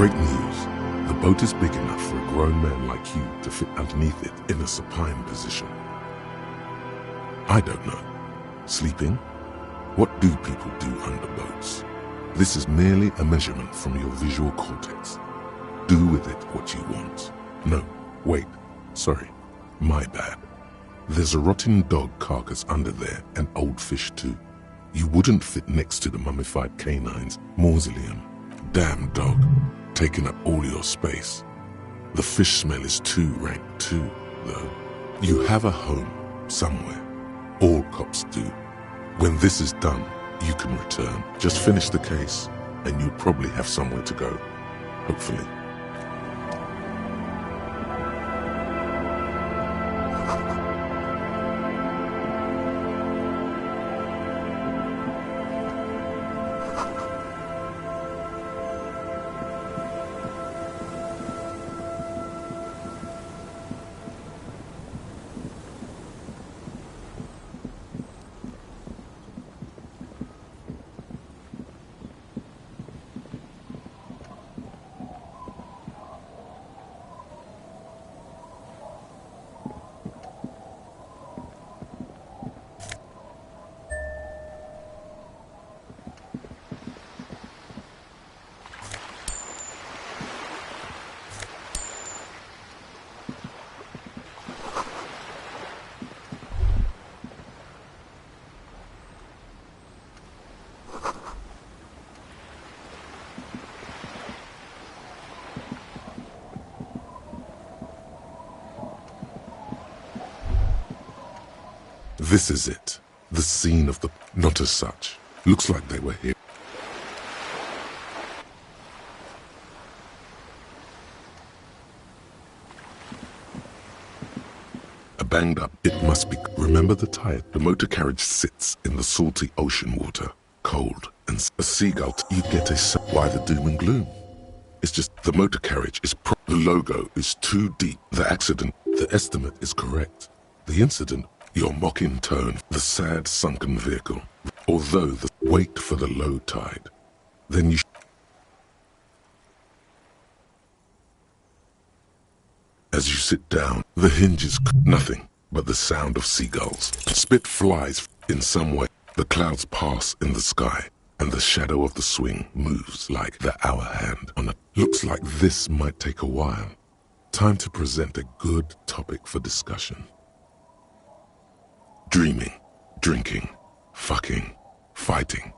Great news. The boat is big enough for a grown man like you to fit underneath it in a supine position. I don't know. Sleeping? What do people do under boats? This is merely a measurement from your visual cortex. Do with it what you want. No, wait, sorry, my bad. There's a rotting dog carcass under there and old fish too. You wouldn't fit next to the mummified canine's mausoleum. Damn dog, taking up all your space. The fish smell is too rank too, though. You have a home somewhere. All cops do. When this is done, you can return. Just finish the case, and you'll probably have somewhere to go. Hopefully. This is it. The scene of the... Not as such. Looks like they were here. A banged up, it must be... Remember the tide? The motor carriage sits in the salty ocean water. Cold. And a seagull... You get a... Why the doom and gloom? It's just the motor carriage is... The logo is too deep. The accident... The estimate is correct. The incident... Your mocking tone, the sad sunken vehicle, although the wait for the low tide, then you as you sit down, the hinges, nothing but the sound of seagulls. Spit flies in some way, the clouds pass in the sky, and the shadow of the swing moves like the hour hand on a... Looks like this might take a while. Time to present a good topic for discussion. Dreaming, drinking, fucking, fighting,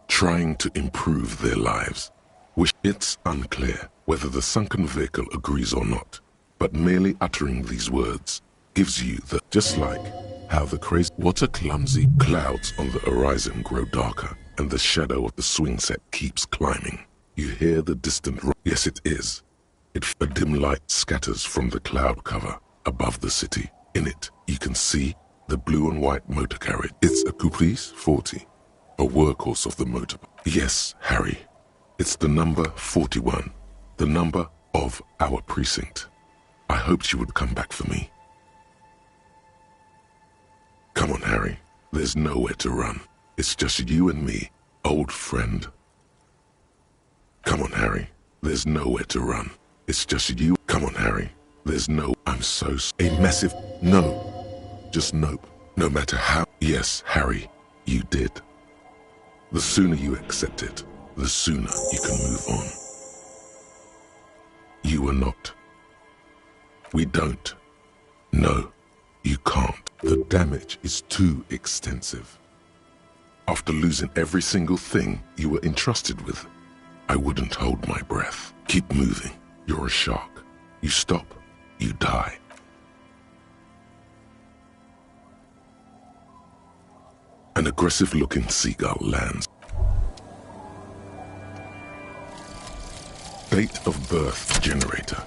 trying to improve their lives. Which it's unclear whether the sunken vehicle agrees or not, but merely uttering these words gives you the... Just like how the crazy... What a clumsy... Clouds on the horizon grow darker, and the shadow of the swing set keeps climbing. You hear the distant... Yes, it is. A dim light scatters from the cloud cover above the city. In it, you can see the blue and white motor carriage. It's a Caprice 40, a workhorse of the motor. Yes, Harry, it's the number 41, the number of our precinct. I hoped you would come back for me. Come on, Harry, there's nowhere to run. It's just you and me, old friend. Come on, Harry, there's nowhere to run. It's just you. Come on, Harry, there's no... I'm so... A massive... No. Just nope. No matter how... Yes, Harry, you did. The sooner you accept it, the sooner you can move on. You are not. We don't. No, you can't. The damage is too extensive. After losing every single thing you were entrusted with, I wouldn't hold my breath. Keep moving. You're a shark. You stop, you die. An aggressive-looking seagull lands. Date of birth generator.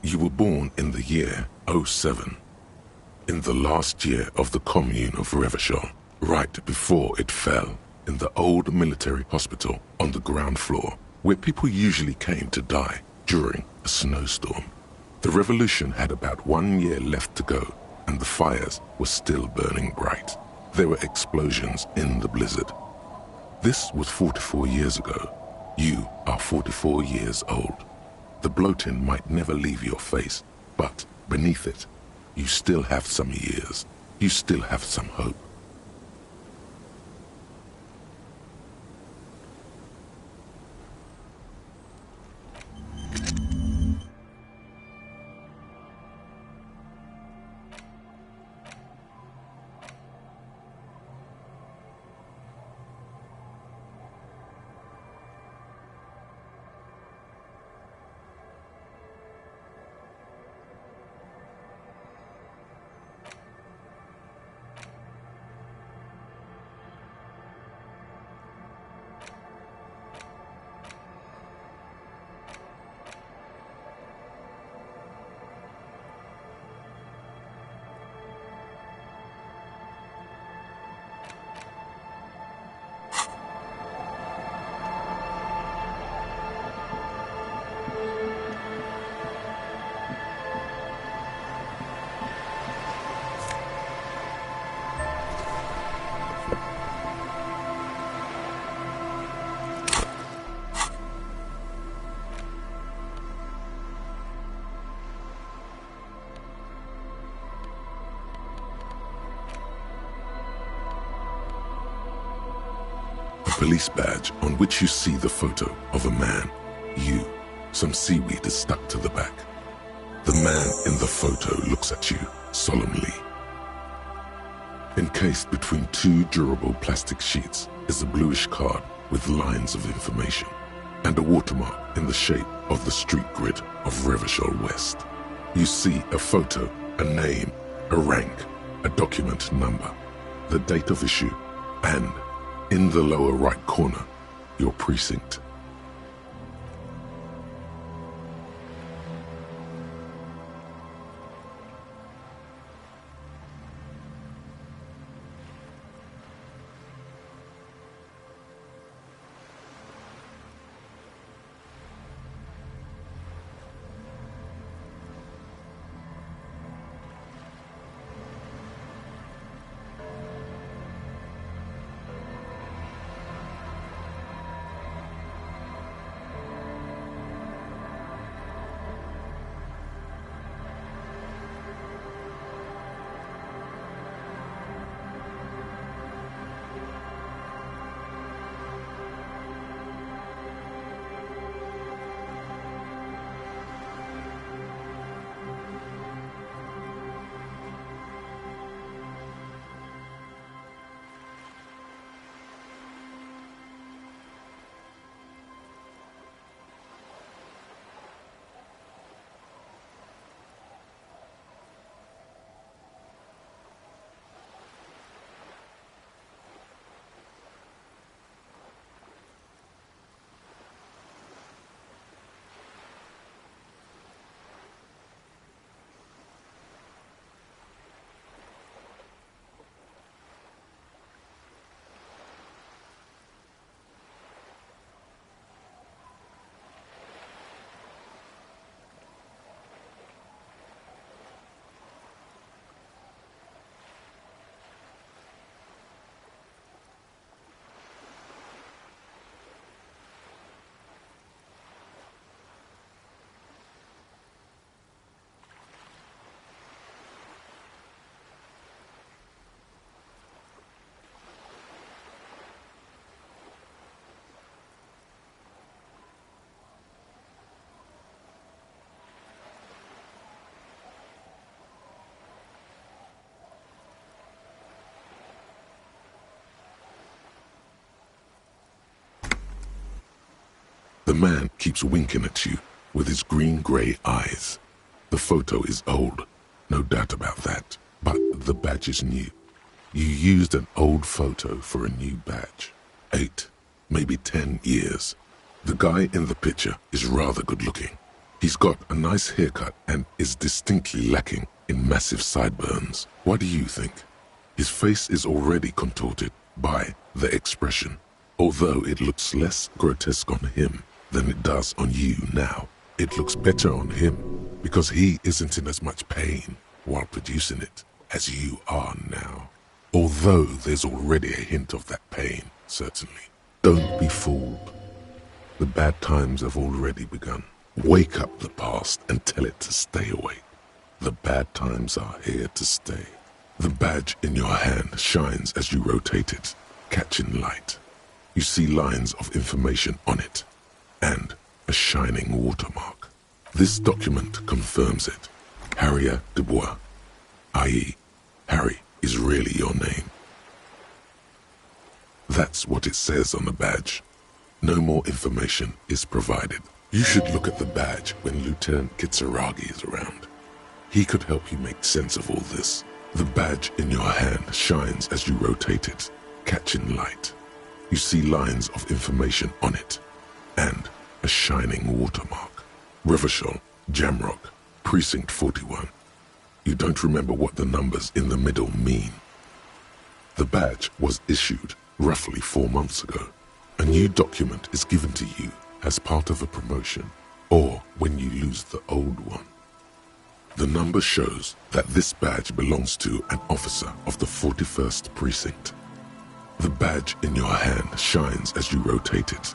You were born in the year 07, in the last year of the commune of Revachol, right before it fell, in the old military hospital on the ground floor, where people usually came to die during a snowstorm. The revolution had about 1 year left to go, and the fires were still burning bright. There were explosions in the blizzard. This was 44 years ago. You are 44 years old. The bloating might never leave your face, but beneath it, you still have some years. You still have some hope. Police badge on which you see the photo of a man. You. Some seaweed is stuck to the back. The man in the photo looks at you solemnly. Encased between two durable plastic sheets is a bluish card with lines of information and a watermark in the shape of the street grid of Revachol West. You see a photo, a name, a rank, a document number, the date of issue, and in the lower right corner, your precinct. The man keeps winking at you with his green-grey eyes. The photo is old, no doubt about that, but the badge is new. You used an old photo for a new badge. 8, maybe 10 years. The guy in the picture is rather good-looking. He's got a nice haircut and is distinctly lacking in massive sideburns. What do you think? His face is already contorted by the expression, although it looks less grotesque on him than it does on you now. It looks better on him because he isn't in as much pain while producing it as you are now. Although there's already a hint of that pain, certainly. Don't be fooled. The bad times have already begun. Wake up the past and tell it to stay awake. The bad times are here to stay. The badge in your hand shines as you rotate it, catching light. You see lines of information on it, and a shining watermark. This document confirms it. Harrier Dubois, i.e., Harry is really your name. That's what it says on the badge. No more information is provided. You should look at the badge when Lieutenant Kitsuragi is around. He could help you make sense of all this. The badge in your hand shines as you rotate it, catching light. You see lines of information on it, and a shining watermark. Revachol, Jamrock, Precinct 41. You don't remember what the numbers in the middle mean. The badge was issued roughly 4 months ago. A new document is given to you as part of a promotion, or when you lose the old one. The number shows that this badge belongs to an officer of the 41st Precinct. The badge in your hand shines as you rotate it.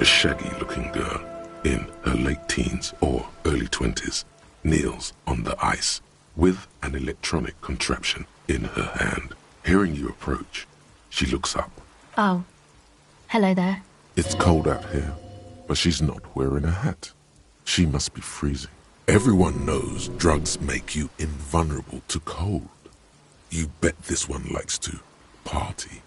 A shaggy-looking girl, in her late teens or early 20s, kneels on the ice with an electronic contraption in her hand. Hearing you approach, she looks up. Oh, hello there. It's cold out here, but she's not wearing a hat. She must be freezing. Everyone knows drugs make you invulnerable to cold. You bet this one likes to party.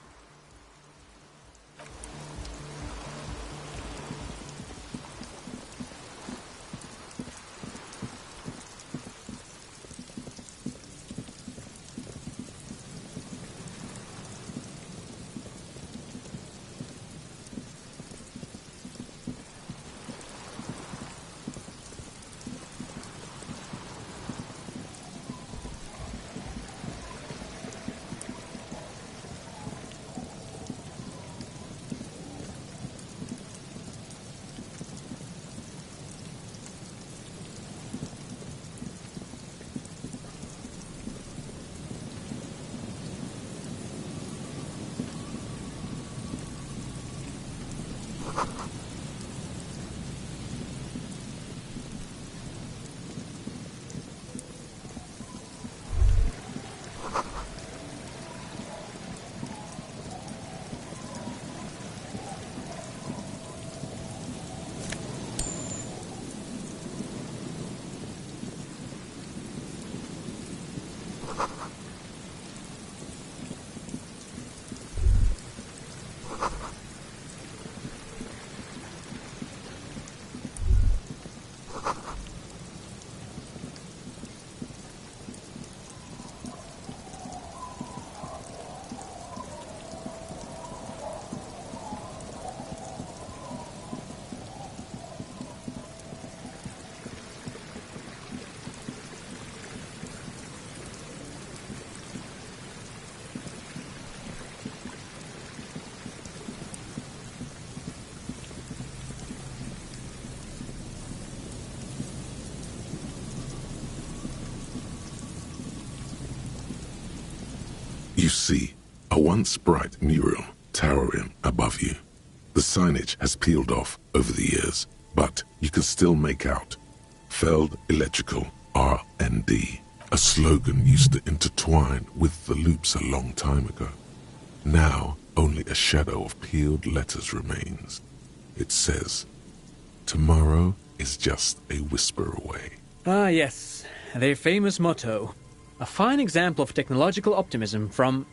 You see a once bright mural towering above you. The signage has peeled off over the years, but you can still make out Feld Electrical R&D, a slogan used to intertwine with the loops a long time ago. Now only a shadow of peeled letters remains. It says, "Tomorrow is just a whisper away." Ah, yes, their famous motto. A fine example of technological optimism from...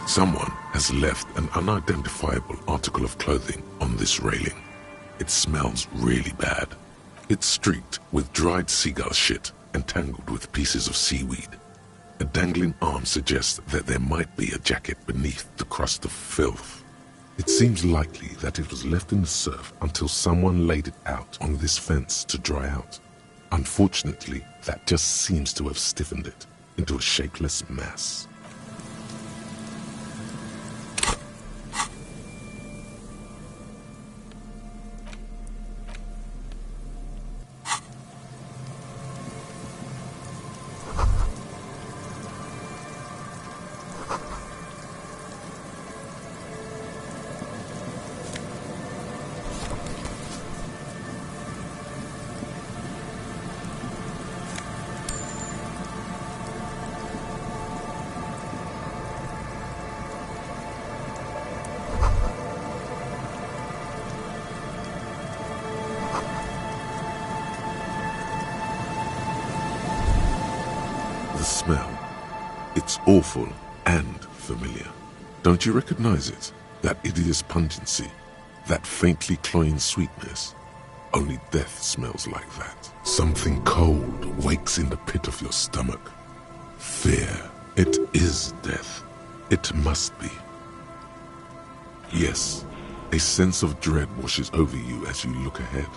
Someone has left an unidentifiable article of clothing on this railing. It smells really bad. It's streaked with dried seagull shit and tangled with pieces of seaweed. A dangling arm suggests that there might be a jacket beneath the crust of filth. It seems likely that it was left in the surf until someone laid it out on this fence to dry out. Unfortunately, that just seems to have stiffened it into a shapeless mass. It's awful and familiar. Don't you recognize it? That hideous pungency, that faintly cloying sweetness. Only death smells like that. Something cold wakes in the pit of your stomach. Fear. It is death. It must be. Yes, a sense of dread washes over you as you look ahead.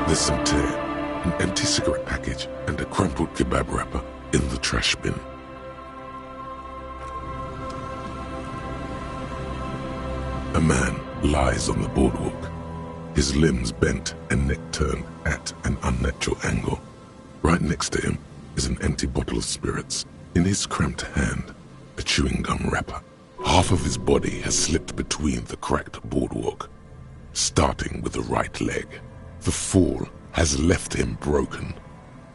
There's some tear, an empty cigarette package, and a crumpled kebab wrapper in the trash bin. A man lies on the boardwalk, his limbs bent and neck turned at an unnatural angle. Right next to him is an empty bottle of spirits. In his cramped hand, a chewing gum wrapper. Half of his body has slipped between the cracked boardwalk, starting with the right leg. The fall has left him broken,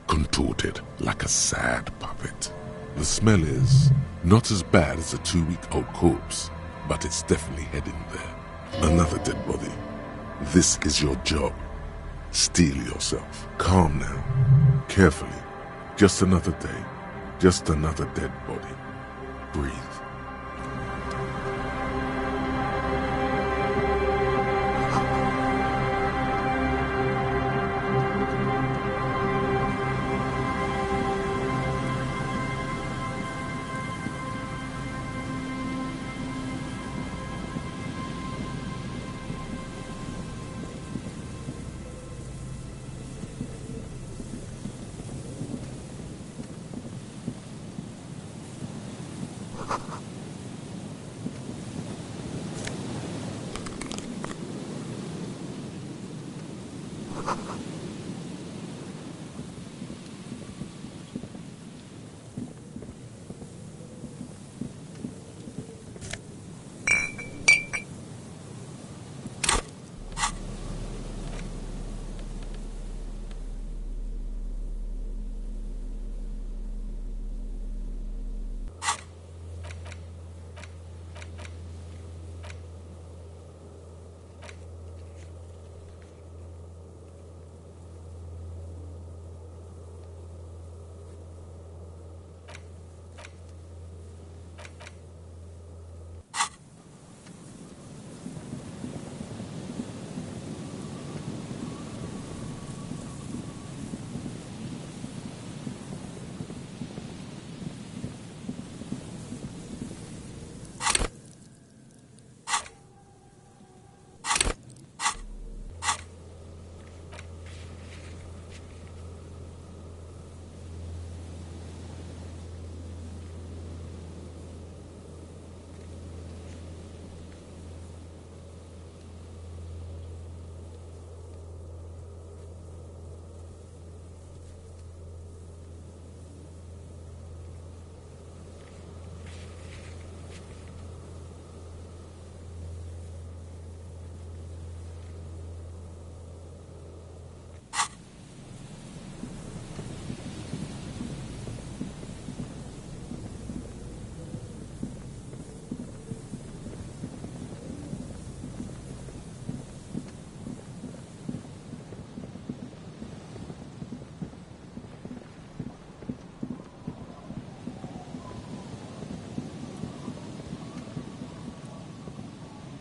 contorted like a sad puppet. The smell is not as bad as a 2-week-old corpse, but it's definitely heading there. Another dead body. This is your job. Steel yourself. Calm now. Carefully. Just another day. Just another dead body. Breathe.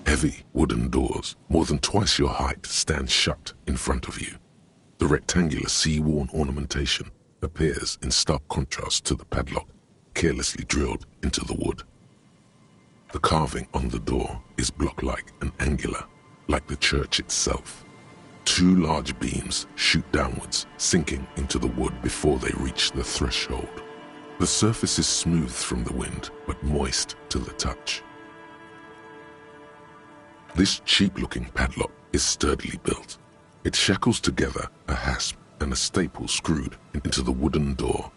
Heavy wooden doors, more than twice your height, stand shut in front of you. The rectangular sea-worn ornamentation appears in stark contrast to the padlock, carelessly drilled into the wood. The carving on the door is block-like and angular, like the church itself. 2 large beams shoot downwards, sinking into the wood before they reach the threshold. The surface is smooth from the wind, but moist to the touch. This cheap-looking padlock is sturdily built. It shackles together a hasp and a staple screwed into the wooden door.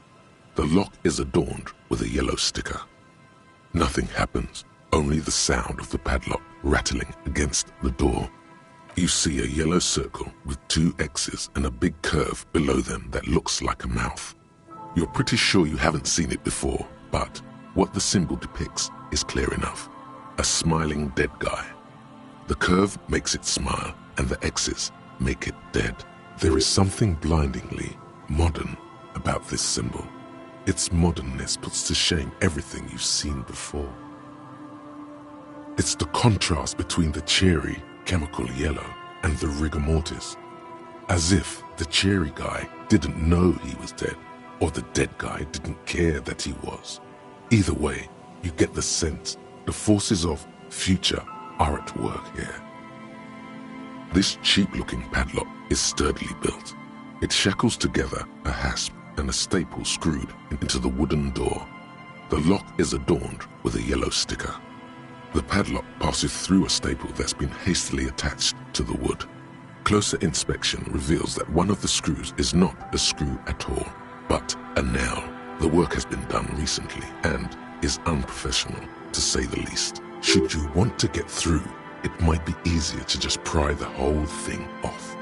The lock is adorned with a yellow sticker. Nothing happens, only the sound of the padlock rattling against the door. You see a yellow circle with 2 X's and a big curve below them that looks like a mouth. You're pretty sure you haven't seen it before, but what the symbol depicts is clear enough. A smiling dead guy. The curve makes it smile, and the X's make it dead. There is something blindingly modern about this symbol. Its modernness puts to shame everything you've seen before. It's the contrast between the cheery, chemical yellow and the rigor mortis. As if the cheery guy didn't know he was dead, or the dead guy didn't care that he was. Either way, you get the sense the forces of future are at work here. This cheap-looking padlock is sturdily built. It shackles together a hasp and a staple screwed into the wooden door. The lock is adorned with a yellow sticker. The padlock passes through a staple that's been hastily attached to the wood. Closer inspection reveals that one of the screws is not a screw at all, but a nail. The work has been done recently and is unprofessional, to say the least. Should you want to get through, it might be easier to just pry the whole thing off.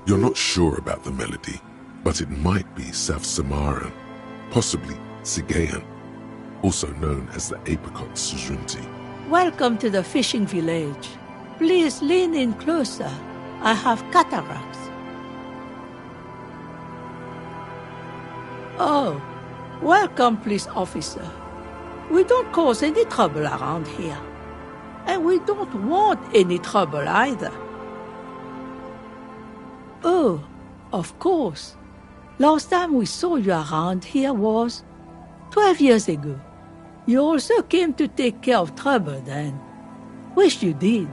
You're not sure about the melody, but it might be South Samaran, possibly Sigayan, also known as the Apricot Suzerainty. Welcome to the fishing village. Please lean in closer. I have cataracts. Oh, welcome, police officer. We don't cause any trouble around here. And we don't want any trouble either. Oh, of course. Last time we saw you around here was 12 years ago. You also came to take care of trouble then. Wish you did.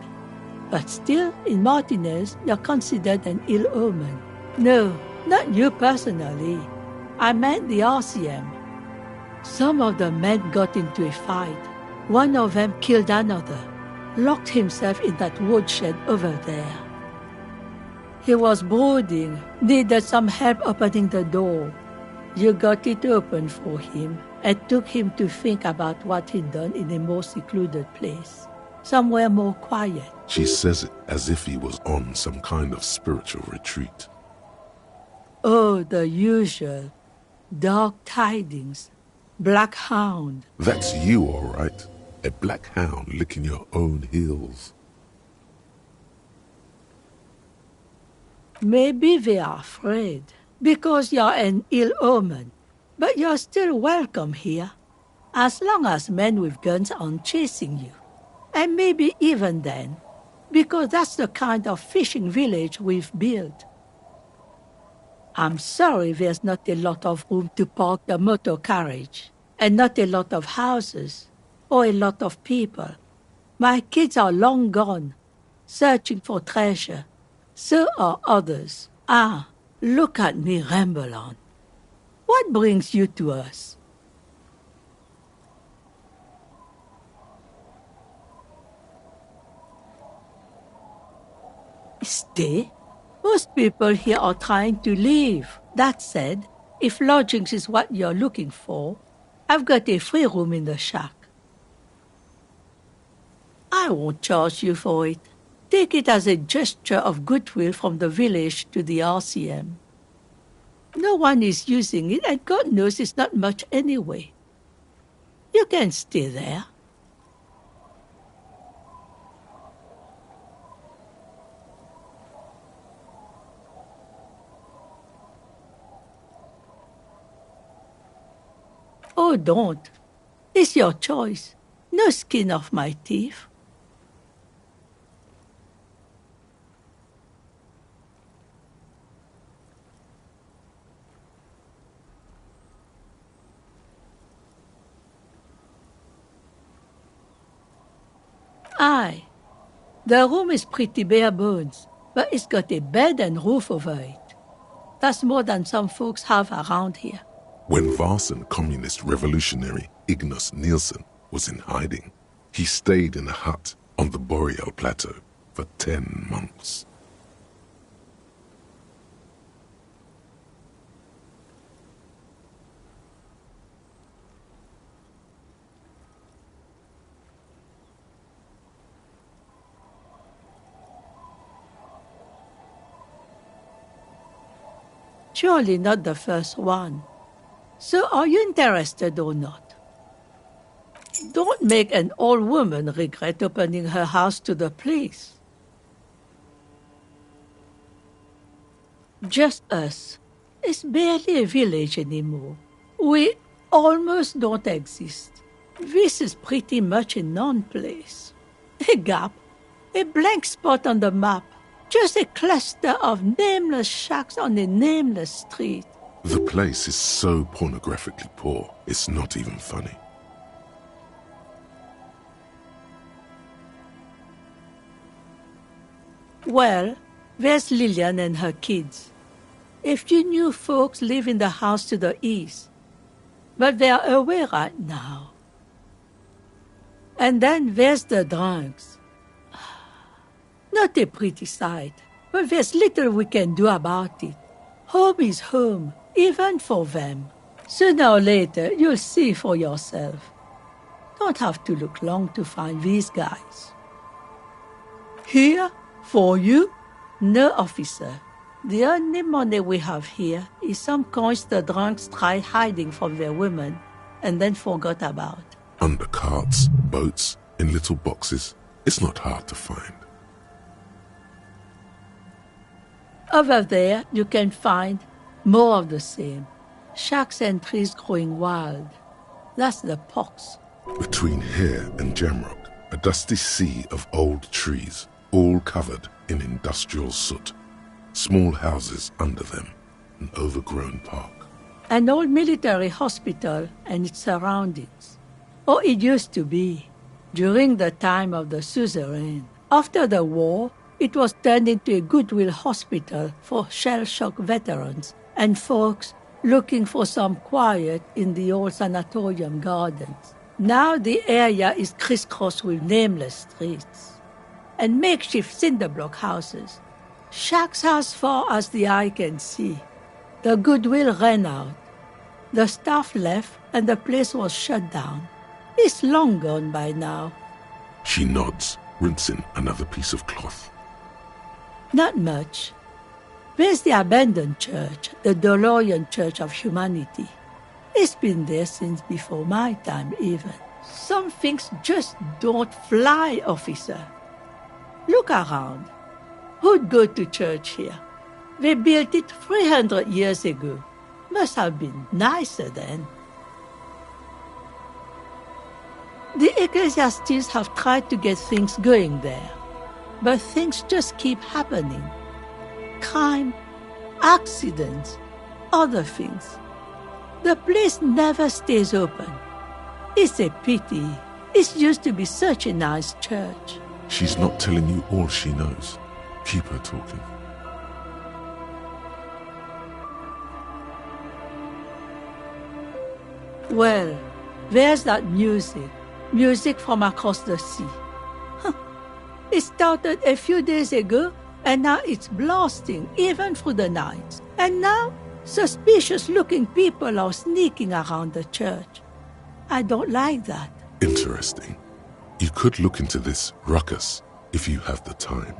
But still, in Martinez, you're considered an ill omen. No, not you personally. I meant the RCM. Some of the men got into a fight. One of them killed another, locked himself in that woodshed over there. He was brooding, needed some help opening the door. You got it open for him and took him to think about what he'd done in a more secluded place, somewhere more quiet. She says it as if he was on some kind of spiritual retreat. Oh, the usual. Dark tidings. Black hound. That's you, all right. A black hound licking your own heels. Maybe they are afraid, because you're an ill omen. But you're still welcome here, as long as men with guns aren't chasing you. And maybe even then, because that's the kind of fishing village we've built. I'm sorry there's not a lot of room to park the motor carriage, and not a lot of houses, or a lot of people. My kids are long gone, searching for treasure. So are others. Ah, look at me ramble on. What brings you to us? Stay? Most people here are trying to leave. That said, if lodgings is what you're looking for, I've got a free room in the shack. I won't charge you for it. Take it as a gesture of goodwill from the village to the RCM. No one is using it, and God knows it's not much anyway. You can stay there. Oh, don't. It's your choice. No skin off my teeth. Aye. The room is pretty bare bones, but it's got a bed and roof over it. That's more than some folks have around here. When Varson communist revolutionary Ignas Nielsen was in hiding, he stayed in a hut on the Boreal Plateau for 10 months. Surely not the first one. So are you interested or not? Don't make an old woman regret opening her house to the police. Just us. It's barely a village anymore. We almost don't exist. This is pretty much a non-place. A gap, a blank spot on the map. Just a cluster of nameless shacks on a nameless street. The place is so pornographically poor, it's not even funny. Well, there's Lillian and her kids. A few new folks live in the house to the east, but they're away right now. And then there's the drunks. Not a pretty sight, but there's little we can do about it. Home is home, even for them. Sooner or later, you'll see for yourself. Don't have to look long to find these guys. Here? For you? No, officer. The only money we have here is some coins the drunks tried hiding from their women and then forgot about. Under carts, boats, in little boxes, it's not hard to find. Over there, you can find more of the same. Shacks and trees growing wild. That's the pox. Between here and Jamrock, a dusty sea of old trees, all covered in industrial soot. Small houses under them, an overgrown park. An old military hospital and its surroundings. Or it used to be, during the time of the suzerain. After the war, it was turned into a goodwill hospital for shell-shock veterans and folks looking for some quiet in the old sanatorium gardens. Now the area is crisscrossed with nameless streets and makeshift cinder block houses. Shacks as far as the eye can see. The goodwill ran out. The staff left and the place was shut down. It's long gone by now. She nods, rinsing another piece of cloth. Not much. There's the abandoned church, the DeLorean Church of Humanity. It's been there since before my time, even. Some things just don't fly, officer. Look around. Who'd go to church here? They built it 300 years ago. Must have been nicer then. The ecclesiastics have tried to get things going there, but things just keep happening. Crime, accidents, other things. The place never stays open. It's a pity. It used to be such a nice church. She's not telling you all she knows. Keep her talking. Well, there's that music. Music from across the sea. It started a few days ago And now it's blasting, even through the night. And now, suspicious-looking people are sneaking around the church. I don't like that. Interesting. You could look into this ruckus if you have the time.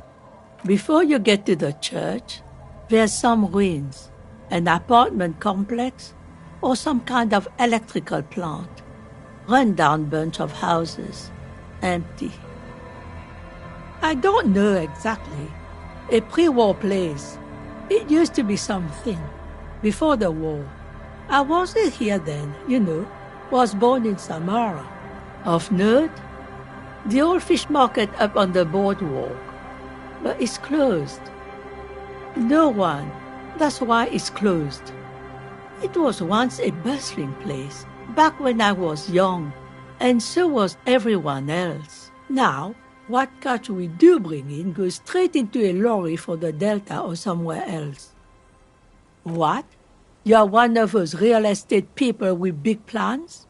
Before you get to the church, there's some ruins, an apartment complex, or some kind of electrical plant. Run-down bunch of houses, empty. I don't know exactly. A pre-war place. It used to be something. Before the war. I wasn't here then, Was born in Samara. Of note, the old fish market up on the boardwalk. But it's closed. No one. That's why it's closed. It was once a bustling place, back when I was young, and so was everyone else. Now, what catch we do bring in goes straight into a lorry for the Delta or somewhere else. What? You're one of those real estate people with big plans?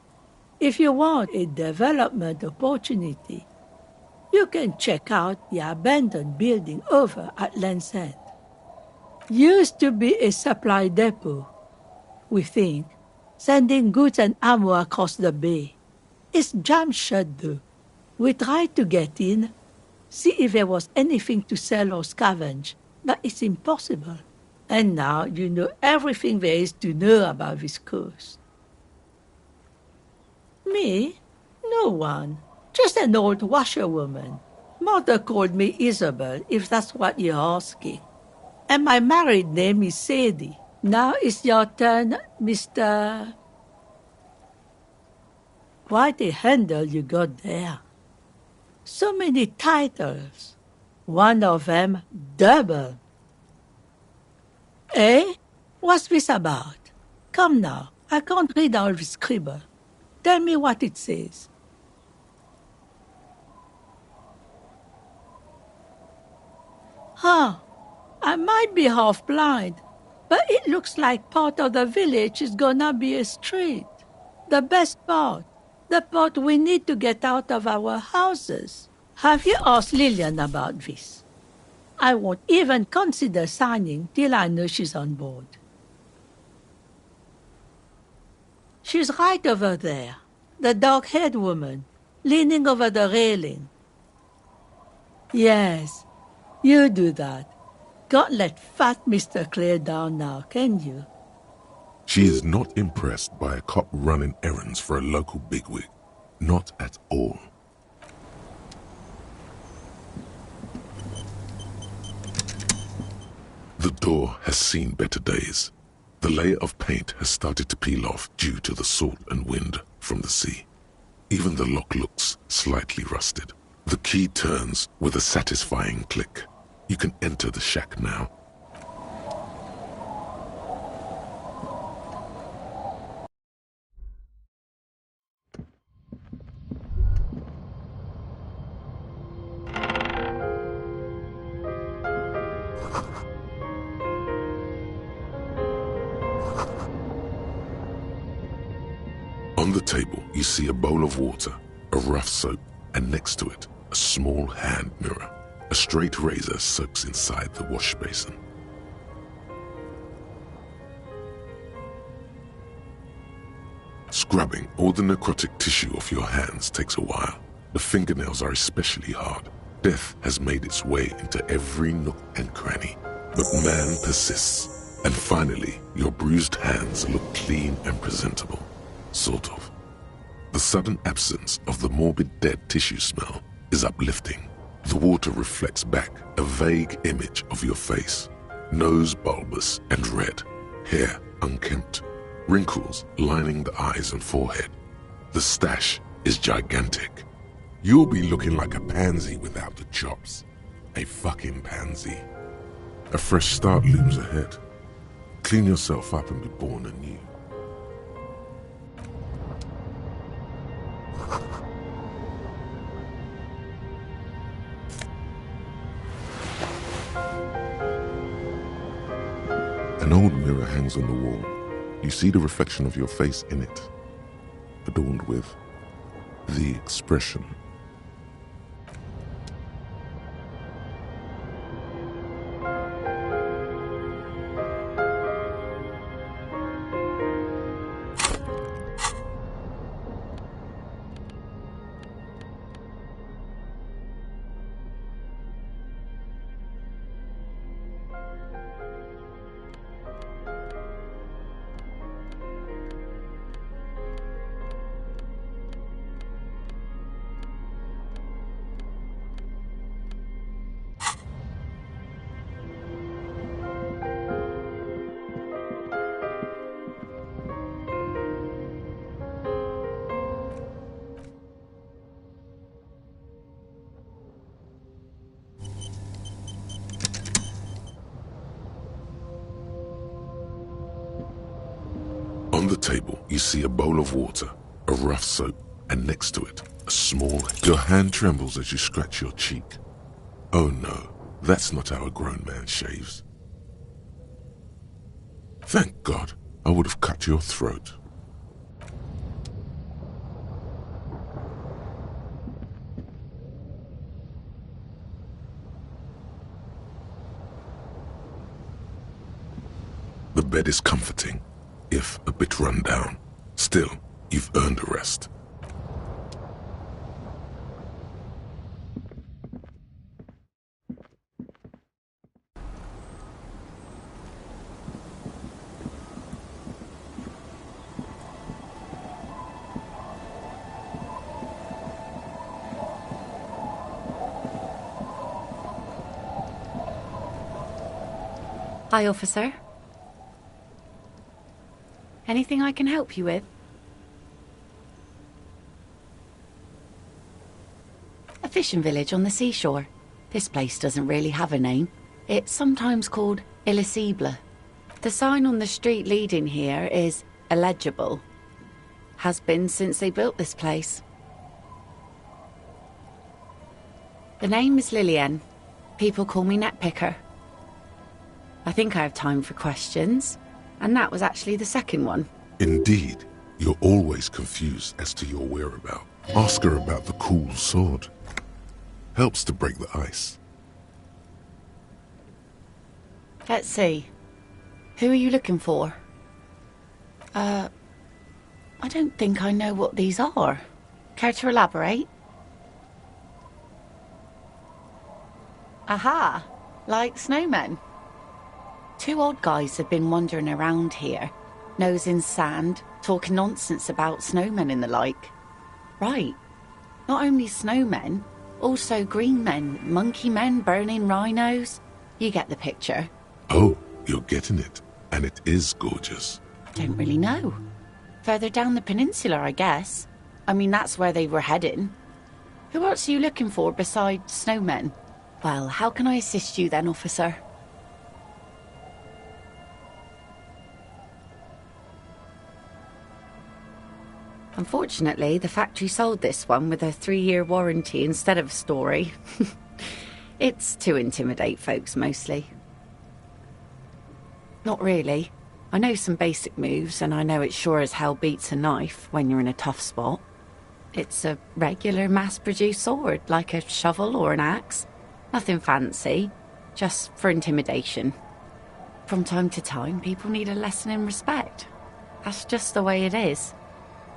If you want a development opportunity, you can check out the abandoned building over at Land's End. Used to be a supply depot, we think, sending goods and ammo across the bay. It's jammed shut though. We tried to get in, see if there was anything to sell or scavenge, but it's impossible. And now you know everything there is to know about this coast. Me? No one. Just an old washerwoman. Mother called me Isabel, if that's what you're asking. And my married name is Sadie. Now it's your turn, Mr. Quite a handle you got there. So many titles. One of them double. Eh? What's this about? Come now, I can't read all this scribble. Tell me what it says. Huh. I might be half-blind, but it looks like part of the village is gonna be a street. The best part. The part we need to get out of our houses. Have you asked Lillian about this? I won't even consider signing till I know she's on board. She's right over there, the dark-haired woman, leaning over the railing. Yes, you do that. Can't let fat Mr. Clare down now, can you? She is not impressed by a cop running errands for a local bigwig. Not at all. The door has seen better days. The layer of paint has started to peel off due to the salt and wind from the sea. Even the lock looks slightly rusted. The key turns with a satisfying click. You can enter the shack now. On the table, you see a bowl of water, a rough soap, and next to it, a small hand mirror. A straight razor soaks inside the wash basin. Scrubbing all the necrotic tissue off your hands takes a while. The fingernails are especially hard. Death has made its way into every nook and cranny. But man persists. And finally, your bruised hands look clean and presentable. Sort of. The sudden absence of the morbid dead tissue smell is uplifting. The water reflects back a vague image of your face. Nose bulbous and red, hair unkempt, wrinkles lining the eyes and forehead. The stash is gigantic. You'll be looking like a pansy without the chops. A fucking pansy. A fresh start looms ahead. Clean yourself up and be born anew. An old mirror hangs on the wall. You see the reflection of your face in it, adorned with the expression. the table, you see a bowl of water, a rough soap, and next to it, a small... Your hand trembles as you scratch your cheek. Oh no, that's not how a grown man shaves. Thank God, I would have cut your throat. The bed is comforting, if a bit run down. Still, you've earned a rest. Hi, officer. Anything I can help you with? A fishing village on the seashore. This place doesn't really have a name. It's sometimes called Elysium. The sign on the street leading here is illegible. Has been since they built this place. The name is Lillian. People call me Netpicker. I think I have time for questions. And that was actually the second one. Indeed, you're always confused as to your whereabouts. Ask her about the cool sword. Helps to break the ice. Let's see. Who are you looking for? I don't think I know what these are. Care to elaborate? Aha! Like snowmen. Two odd guys have been wandering around here, nose in sand, talking nonsense about snowmen and the like. Right. Not only snowmen, also green men, monkey men burning rhinos. You get the picture. Oh, you're getting it. And it is gorgeous. Don't really know. Further down the peninsula, I guess. I mean, that's where they were heading. Who else are you looking for besides snowmen? Well, how can I assist you then, officer? Unfortunately, the factory sold this one with a 3-year warranty instead of a story. It's to intimidate folks, mostly. Not really. I know some basic moves, and I know it sure as hell beats a knife when you're in a tough spot. It's a regular mass-produced sword, like a shovel or an axe. Nothing fancy, just for intimidation. From time to time, people need a lesson in respect. That's just the way it is.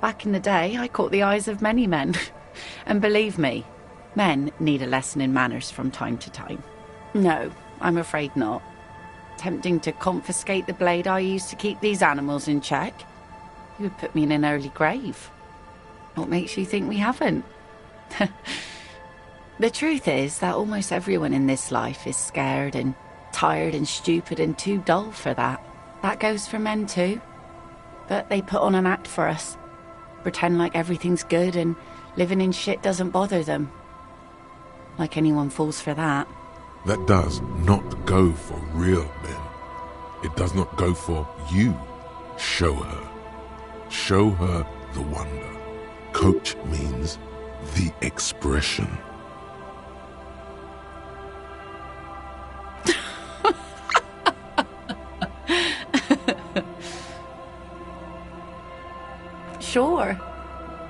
Back in the day, I caught the eyes of many men. And believe me, men need a lesson in manners from time to time. No, I'm afraid not. Tempting to confiscate the blade I used to keep these animals in check. You would put me in an early grave. What makes you think we haven't? The truth is that almost everyone in this life is scared and tired and stupid and too dull for that. That goes for men too. But they put on an act for us. Pretend like everything's good and living in shit doesn't bother them. Like anyone falls for that. That does not go for real men. It does not go for you. Show her. Show her the wonder. Coach means the expression. Sure.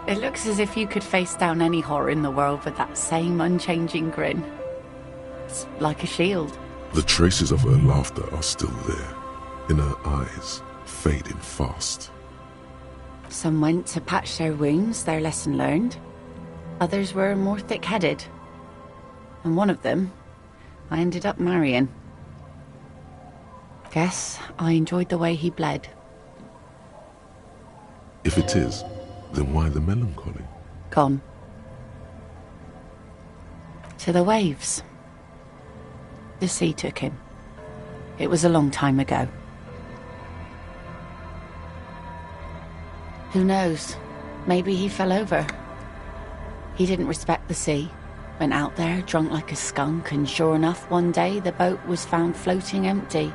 It looks as if you could face down any horror in the world with that same unchanging grin. It's like a shield. The traces of her laughter are still there, in her eyes, fading fast. Some went to patch their wounds, their lesson learned. Others were more thick-headed. And one of them, I ended up marrying. Guess I enjoyed the way he bled. If it is, then why the melancholy? Gone. To the waves. The sea took him. It was a long time ago. Who knows? Maybe he fell over. He didn't respect the sea. Went out there, drunk like a skunk, and sure enough, one day the boat was found floating empty.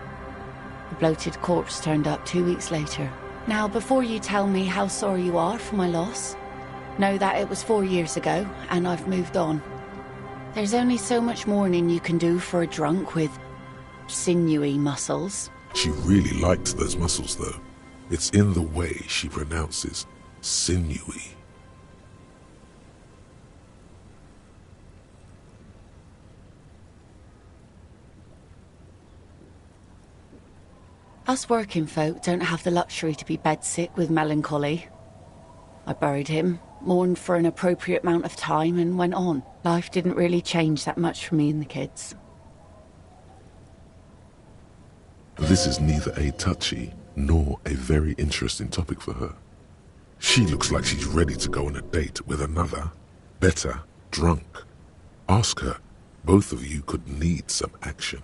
The bloated corpse turned up 2 weeks later. Now, before you tell me how sorry you are for my loss, know that it was 4 years ago, and I've moved on. There's only so much mourning you can do for a drunk with sinewy muscles. She really liked those muscles, though. It's in the way she pronounces sinewy. Us working folk don't have the luxury to be bedsick with melancholy. I buried him, mourned for an appropriate amount of time, and went on. Life didn't really change that much for me and the kids. This is neither a touchy nor a very interesting topic for her. She looks like she's ready to go on a date with another, better, drunk. Ask her. Both of you could need some action.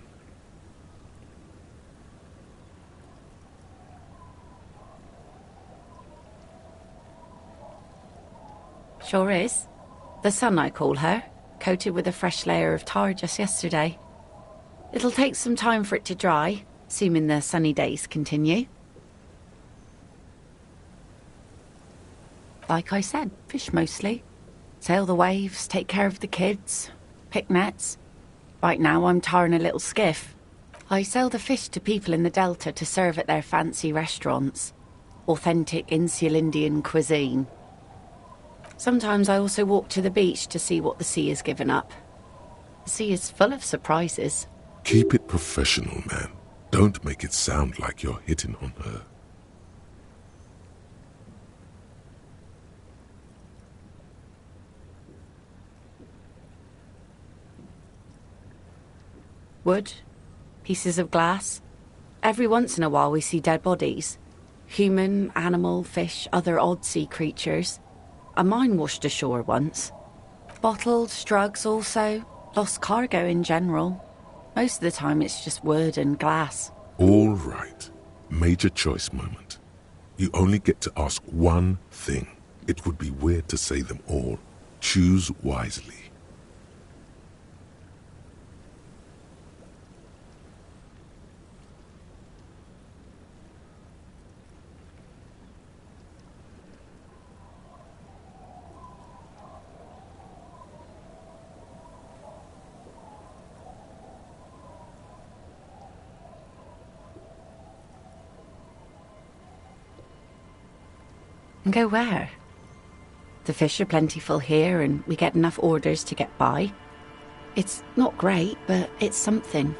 Sure is. The sun, I call her, coated with a fresh layer of tar just yesterday. It'll take some time for it to dry, assuming the sunny days continue. Like I said, fish mostly. Sail the waves, take care of the kids, pick nets. Right now I'm tarring a little skiff. I sell the fish to people in the Delta to serve at their fancy restaurants. Authentic insular Indian cuisine. Sometimes I also walk to the beach to see what the sea has given up. The sea is full of surprises. Keep it professional, man. Don't make it sound like you're hitting on her. Wood, pieces of glass. Every once in a while we see dead bodies. Human, animal, fish, other odd sea creatures. A mine washed ashore once. Bottles, drugs also. Lost cargo in general. Most of the time it's just wood and glass. All right. Major choice moment. You only get to ask one thing. It would be weird to say them all. Choose wisely. And go where? The fish are plentiful here and we get enough orders to get by. It's not great, but it's something.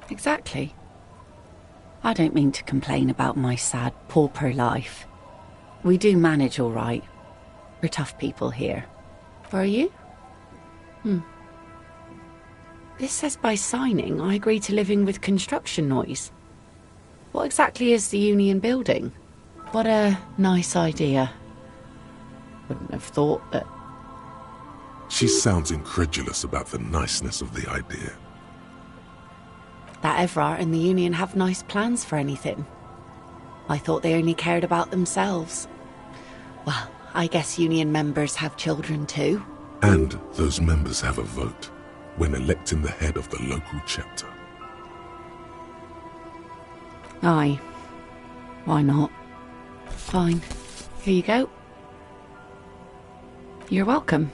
Exactly. I don't mean to complain about my sad, pauper life. We do manage all right. We're tough people here. Are you? This says by signing I agree to living with construction noise. What exactly is the union building? What a nice idea. Wouldn't have thought that... She sounds incredulous about the niceness of the idea. That Everard and the union have nice plans for anything. I thought they only cared about themselves. Well, I guess union members have children too. And those members have a vote when electing the head of the local chapter. Aye. Why not? Fine. Here you go. You're welcome.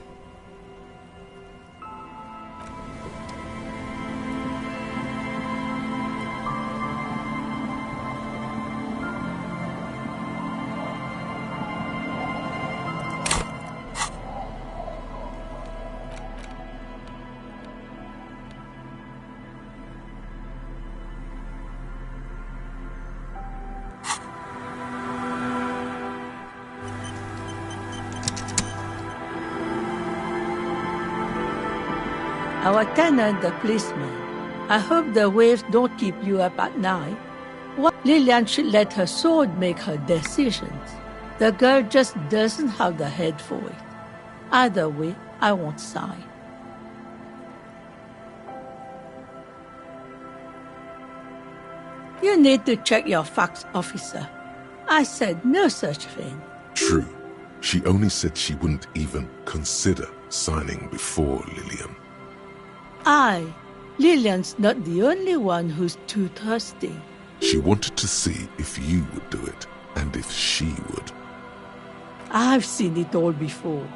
Our tenant, the policeman. I hope the waves don't keep you up at night. What? Lillian should let her sword make her decisions. The girl just doesn't have the head for it. Either way, I won't sign. You need to check your facts, officer. I said no such thing. True. She only said she wouldn't even consider signing before Lillian. Lillian's not the only one who's too thirsty. She wanted to see if you would do it, and if she would. I've seen it all before.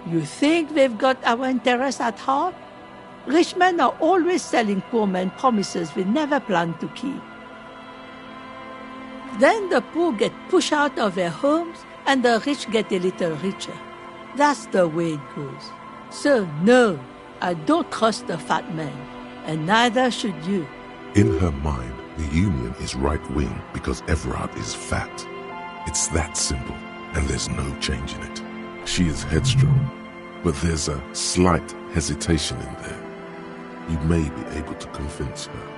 You think they've got our interests at heart? Rich men are always selling poor men promises they never planned to keep. Then the poor get pushed out of their homes, and the rich get a little richer. That's the way it goes. So no, I don't trust the fat man, and neither should you. In her mind, the Union is right-wing because Everard is fat. It's that simple, and there's no change in it. She is headstrong, but there's a slight hesitation in there. You may be able to convince her.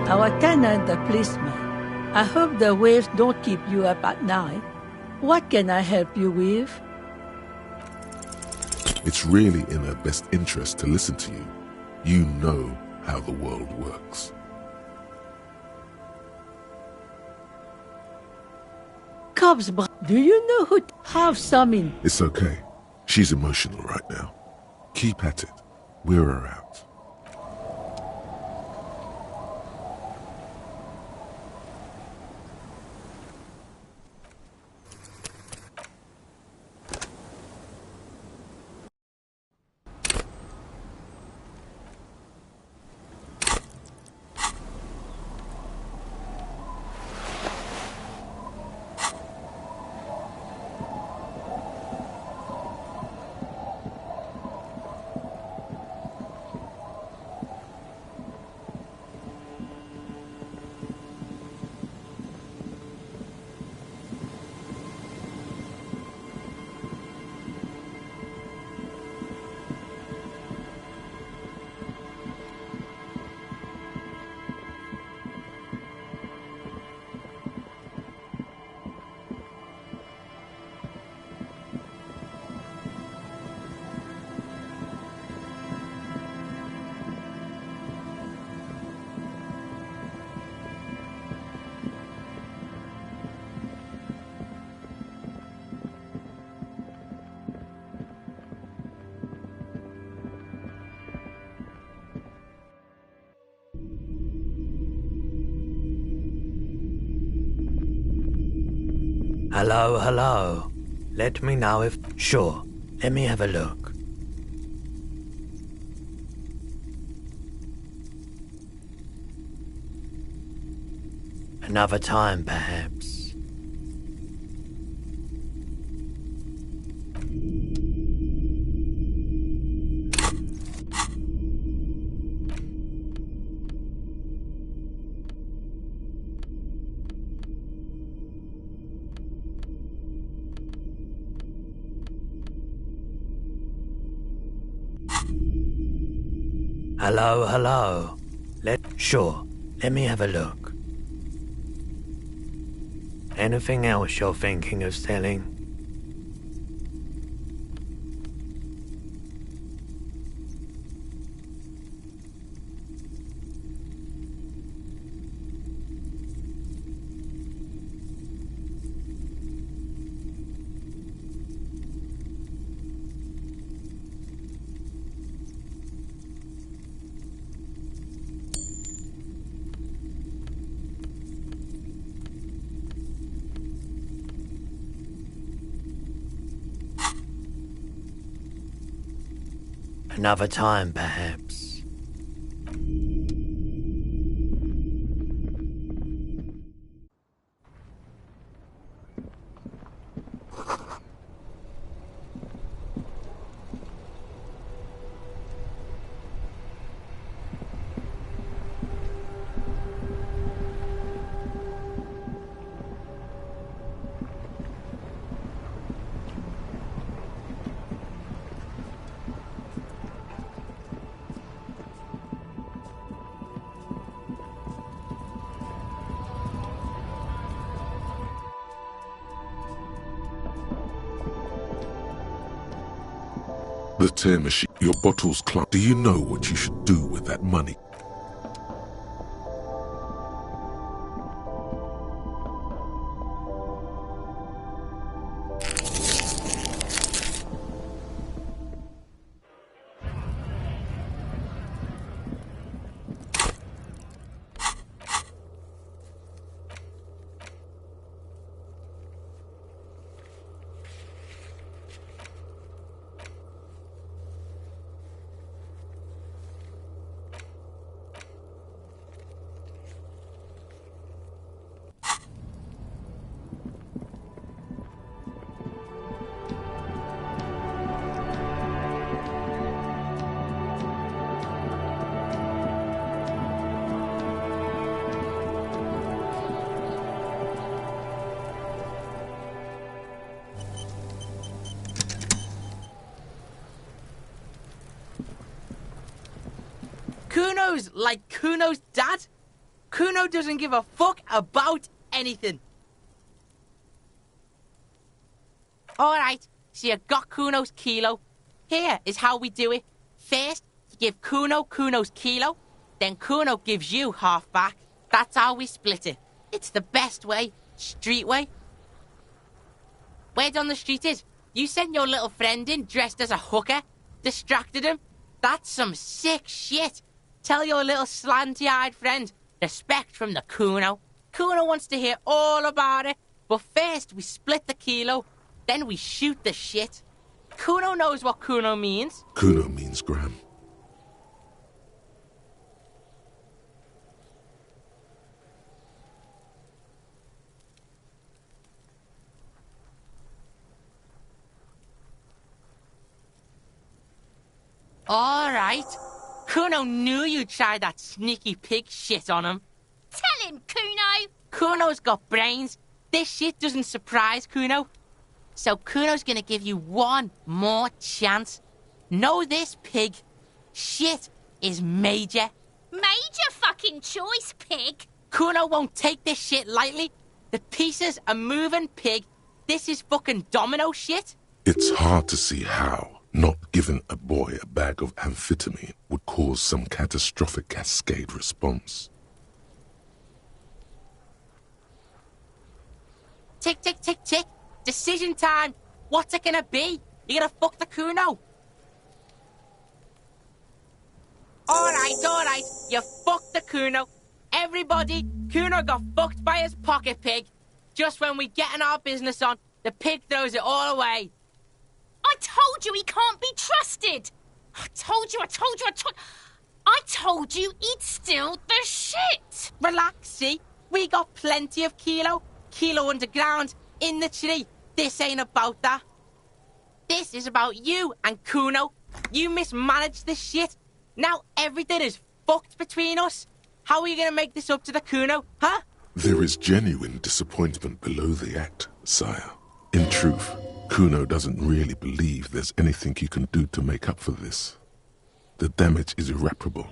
Our tenant, the policeman. I hope the waves don't keep you up at night. What can I help you with? It's really in her best interest to listen to you. You know how the world works. Cops, do you know who have some in? It's okay. She's emotional right now. Keep at it. We're her out. Hello, hello. Let me know if... Sure, let me have a look. Another time, perhaps. Hello, hello. Sure, let me have a look. Anything else you're thinking of selling? Another time, perhaps. The tear machine, your bottle's clogged. Do you know what you should do with that money? Kuno's like Kuno's dad. Kuno doesn't give a fuck about anything. Alright, so you got Kuno's kilo. Here is how we do it. First, you give Kuno Kuno's kilo, then Kuno gives you half back. That's how we split it. It's the best way, street way. Word on the street is, you sent your little friend in dressed as a hooker, distracted him. That's some sick shit. Tell your little slanty-eyed friend, respect from the Kuno. Kuno wants to hear all about it, but first we split the kilo, then we shoot the shit. Kuno knows what Kuno means. Kuno means gram. All right. Kuno knew you'd try that sneaky pig shit on him. Tell him, Kuno! Kuno's got brains. This shit doesn't surprise Kuno. So Kuno's gonna give you one more chance. Know this, pig. Shit is major. Major fucking choice, pig! Kuno won't take this shit lightly. The pieces are moving, pig. This is fucking domino shit. It's hard to see how not giving a boy a bag of amphetamine would cause some catastrophic cascade response. Tick, tick, tick, tick. Decision time. What's it gonna be? You gonna fuck the Kuno? Alright. You fucked the Kuno. Everybody, Kuno got fucked by his pocket pig. Just when we getting our business on, the pig throws it all away. I told you he can't be trusted! I told you he'd steal the shit! Relax, see? We got plenty of kilo. Kilo underground, in the tree. This ain't about that. This is about you and Kuno. You mismanaged this shit. Now everything is fucked between us. How are you gonna make this up to the Kuno, huh? There is genuine disappointment below the act, sire. In truth, Kuno doesn't really believe there's anything you can do to make up for this. The damage is irreparable.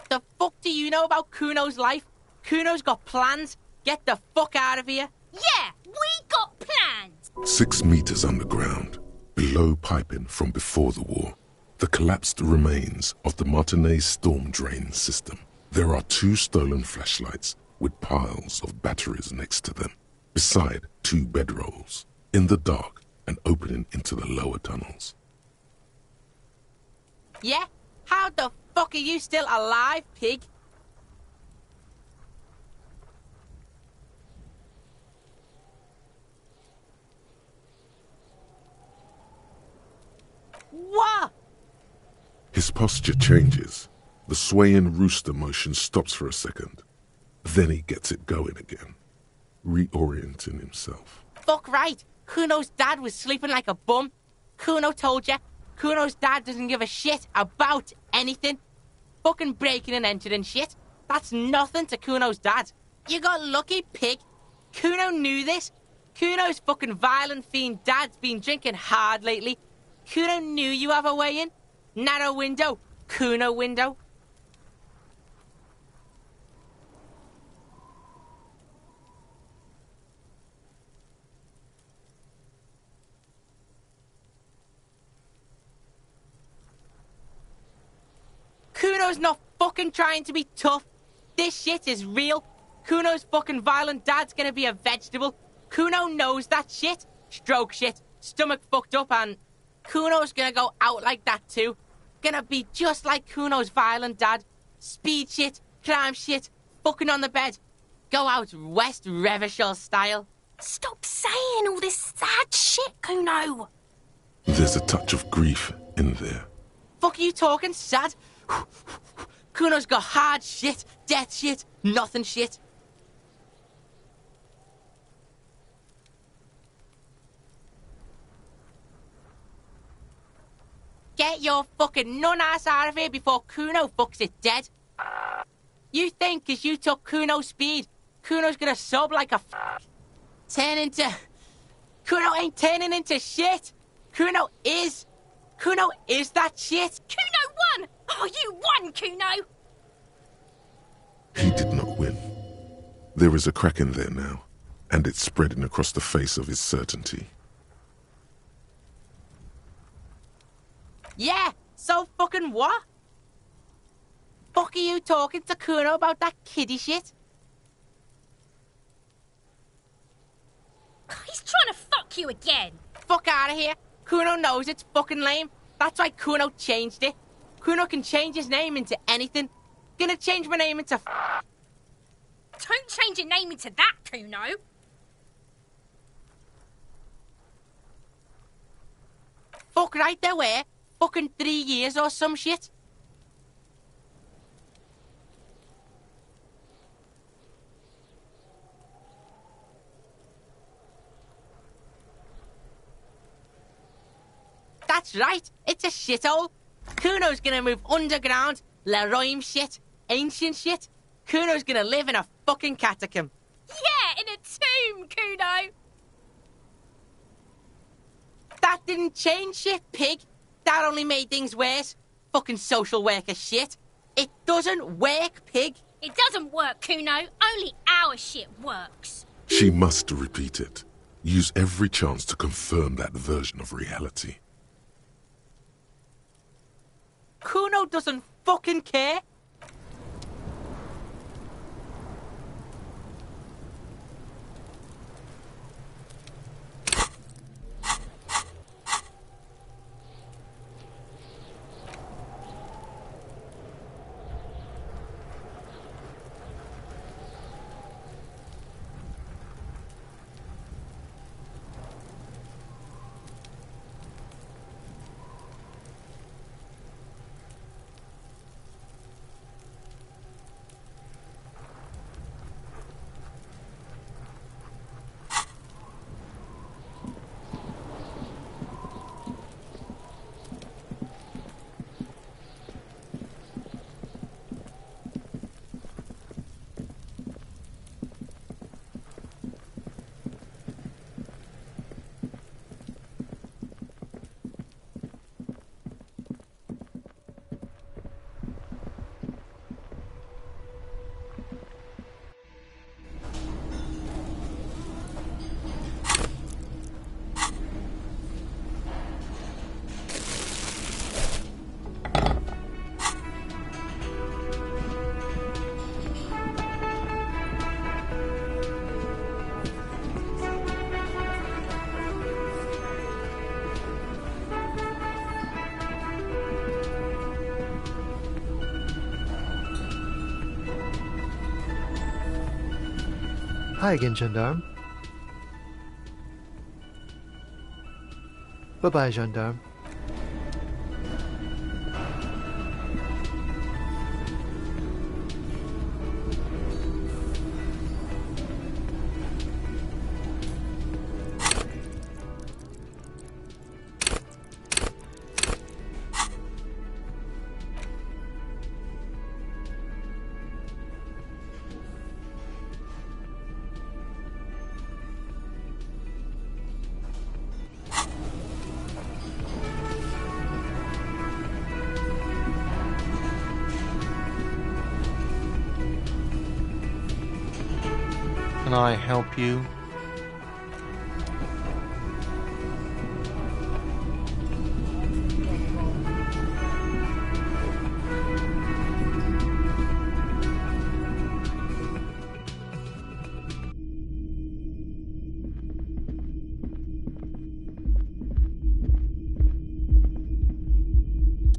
The fuck do you know about Kuno's life? Kuno's got plans. Get the fuck out of here. Yeah, we got plans! 6 meters underground, below piping from before the war, the collapsed remains of the Martinez storm drain system. There are 2 stolen flashlights with piles of batteries next to them, beside 2 bedrolls, in the dark and opening into the lower tunnels. Yeah? How the fuck are you still alive, pig? What? His posture changes. The swaying rooster motion stops for a second. Then he gets it going again, reorienting himself. Fuck right. Kuno's dad was sleeping like a bum. Kuno told ya. Kuno's dad doesn't give a shit about anything. Fucking breaking and entering shit. That's nothing to Kuno's dad. You got lucky, pig. Kuno knew this. Kuno's fucking violent fiend dad's been drinking hard lately. Kuno knew you have a way in. Narrow window. Kuno window. Kuno's not fucking trying to be tough. This shit is real. Kuno's fucking violent dad's gonna be a vegetable. Kuno knows that shit. Stroke shit. Stomach fucked up and... Kuno's gonna go out like that too. Gonna be just like Kuno's violent dad. Speed shit. Crime shit. Fucking on the bed. Go out West Revachol style. Stop saying all this sad shit, Kuno. There's a touch of grief in there. Fuck you talking sad? Kuno's got hard shit, death shit, nothing shit. Get your fucking nun-ass out of here before Kuno fucks it dead. You think 'cause you took Kuno's speed, Kuno's gonna sub like a turn into... Kuno ain't turning into shit. Kuno is that shit. Kuno won! Oh, you won, Kuno! He did not win. There is a crack in there now, and it's spreading across the face of his certainty. Yeah, so fucking what? Fuck are you talking to Kuno about that kiddie shit? He's trying to fuck you again. Fuck out of here. Kuno knows it's fucking lame. That's why Kuno changed it. Kuno can change his name into anything. Gonna change my name into... Don't change your name into that, Kuno. Fuck right there were. Fucking 3 years or some shit. That's right, it's a shithole. Kuno's gonna move underground, Leroy shit, ancient shit. Kuno's gonna live in a fucking catacomb. Yeah, in a tomb, Kuno. That didn't change shit, pig. That only made things worse. Fucking social worker shit. It doesn't work, pig. It doesn't work, Kuno. Only our shit works. She must repeat it. Use every chance to confirm that version of reality. Kuno doesn't fucking care. Hi again, gendarme. Bye-bye, gendarme. Can I help you?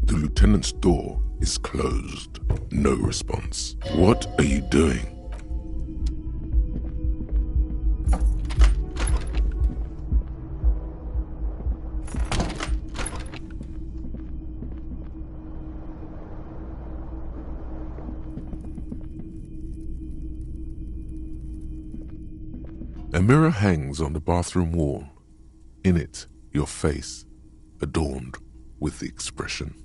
The lieutenant's door is closed. No response. What are you doing? A mirror hangs on the bathroom wall. In it, your face, adorned with the expression.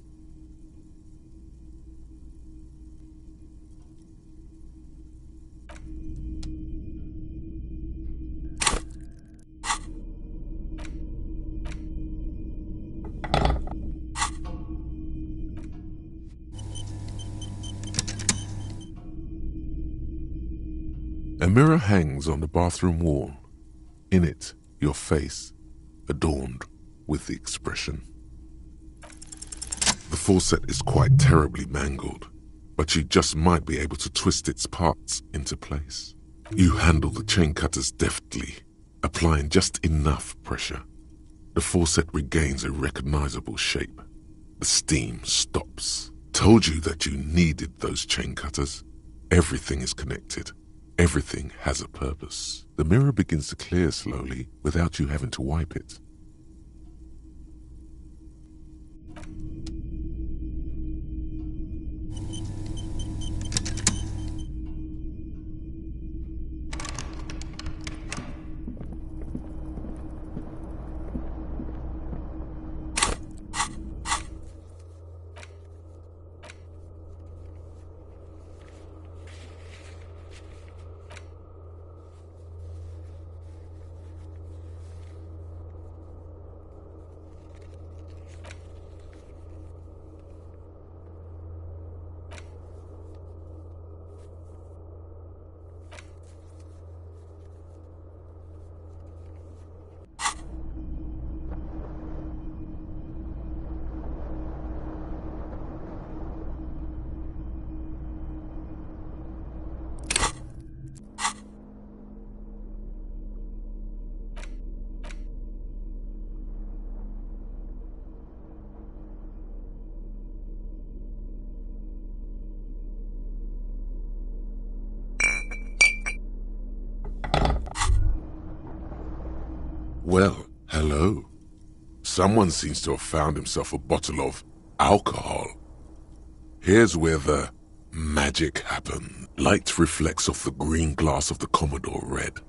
A mirror hangs on the bathroom wall. In it, your face, adorned with the expression. The faucet is quite terribly mangled, but you just might be able to twist its parts into place. You handle the chain cutters deftly, applying just enough pressure. The faucet regains a recognizable shape. The steam stops. Told you that you needed those chain cutters. Everything is connected. Everything has a purpose. The mirror begins to clear slowly without you having to wipe it. Well, hello. Someone seems to have found himself a bottle of alcohol. Here's where the magic happened. Light reflects off the green glass of the Commodore Red.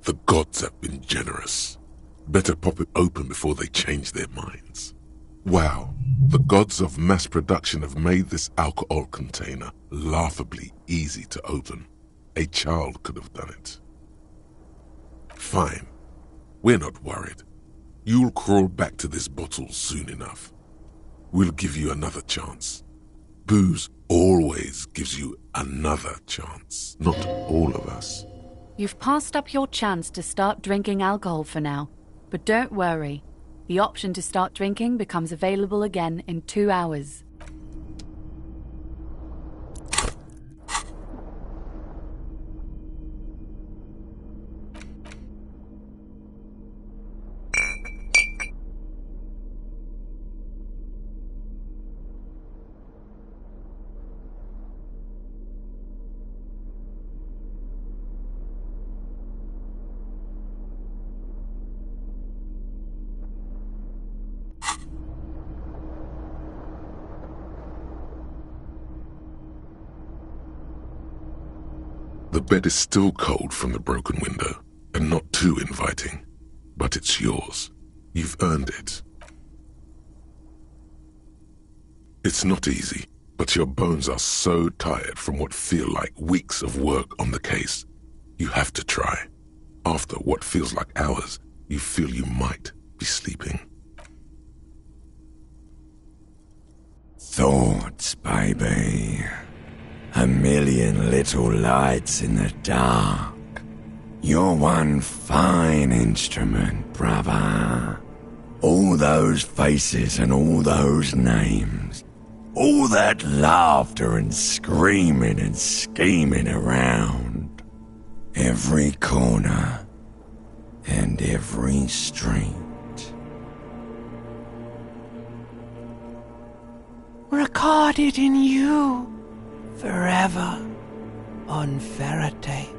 The gods have been generous. Better pop it open before they change their minds. Wow, the gods of mass production have made this alcohol container laughably easy to open. A child could have done it. Fine. We're not worried. You'll crawl back to this bottle soon enough. We'll give you another chance. Booze always gives you another chance. Not all of us. You've passed up your chance to start drinking alcohol for now, but don't worry. The option to start drinking becomes available again in 2 hours. The bed is still cold from the broken window, and not too inviting, but it's yours. You've earned it. It's not easy, but your bones are so tired from what feel like weeks of work on the case. You have to try. After what feels like hours, you feel you might be sleeping. Thoughts, baby. A million little lights in the dark. You're one fine instrument, brother. All those faces and all those names. All that laughter and screaming and scheming around. Every corner and every street. Recorded in you forever on Faraday.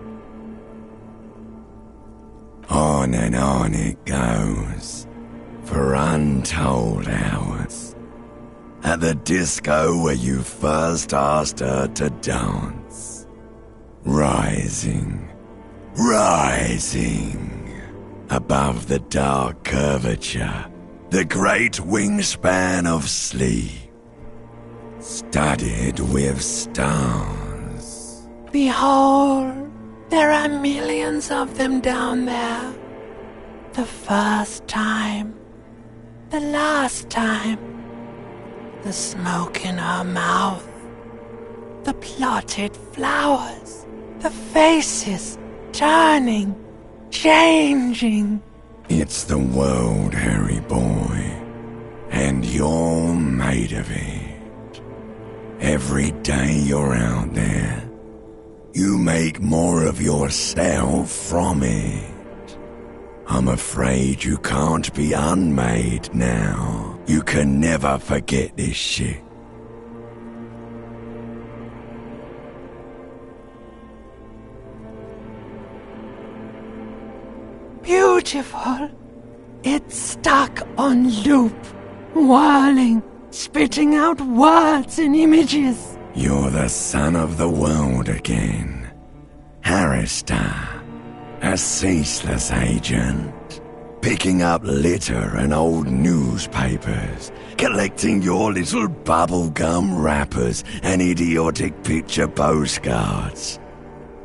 On and on it goes for untold hours. At the disco where you first asked her to dance. Rising, rising above the dark curvature, the great wingspan of sleep, studded with stars. Behold, there are millions of them down there. The first time, the last time, the smoke in her mouth, the plotted flowers, the faces turning, changing. It's the world, Harry boy, and you're made of it. Every day you're out there, you make more of yourself from it. I'm afraid you can't be unmade now. You can never forget this shit. Beautiful. It's stuck on loop, whirling, spitting out words and images. You're the son of the world again. Harrister, a ceaseless agent, picking up litter and old newspapers, collecting your little bubblegum wrappers and idiotic picture postcards.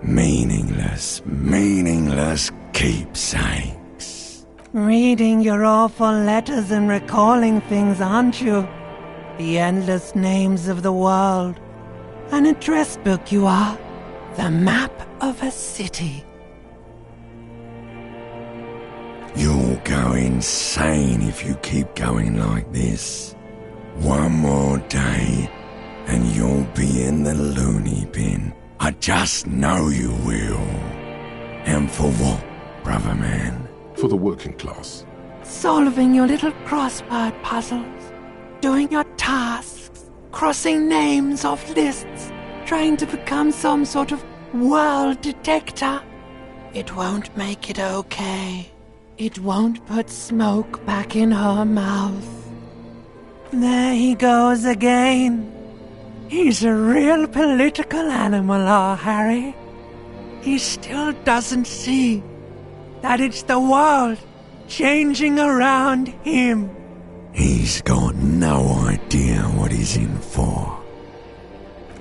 Meaningless, meaningless keepsakes. Reading your awful letters and recalling things, aren't you? The endless names of the world. An address book you are. The map of a city. You'll go insane if you keep going like this. One more day, and you'll be in the loony bin. I just know you will. And for what, brother man? For the working class. Solving your little crossword puzzles. Doing your tasks. Crossing names off lists. Trying to become some sort of world detector. It won't make it okay. It won't put smoke back in her mouth. There he goes again. He's a real political animal, our Harry. He still doesn't see that it's the world changing around him. He's got no idea what he's in for.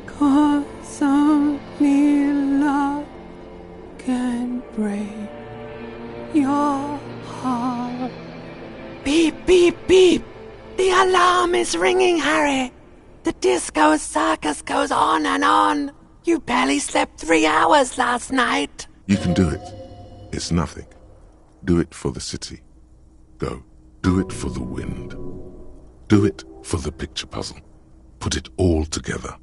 'Cause only love can break your heart. Beep, beep, beep. The alarm is ringing, Harry. The disco circus goes on and on. You barely slept 3 hours last night. You can do it. It's nothing. Do it for the city. Go. Do it for the wind. Do it for the picture puzzle. Put it all together.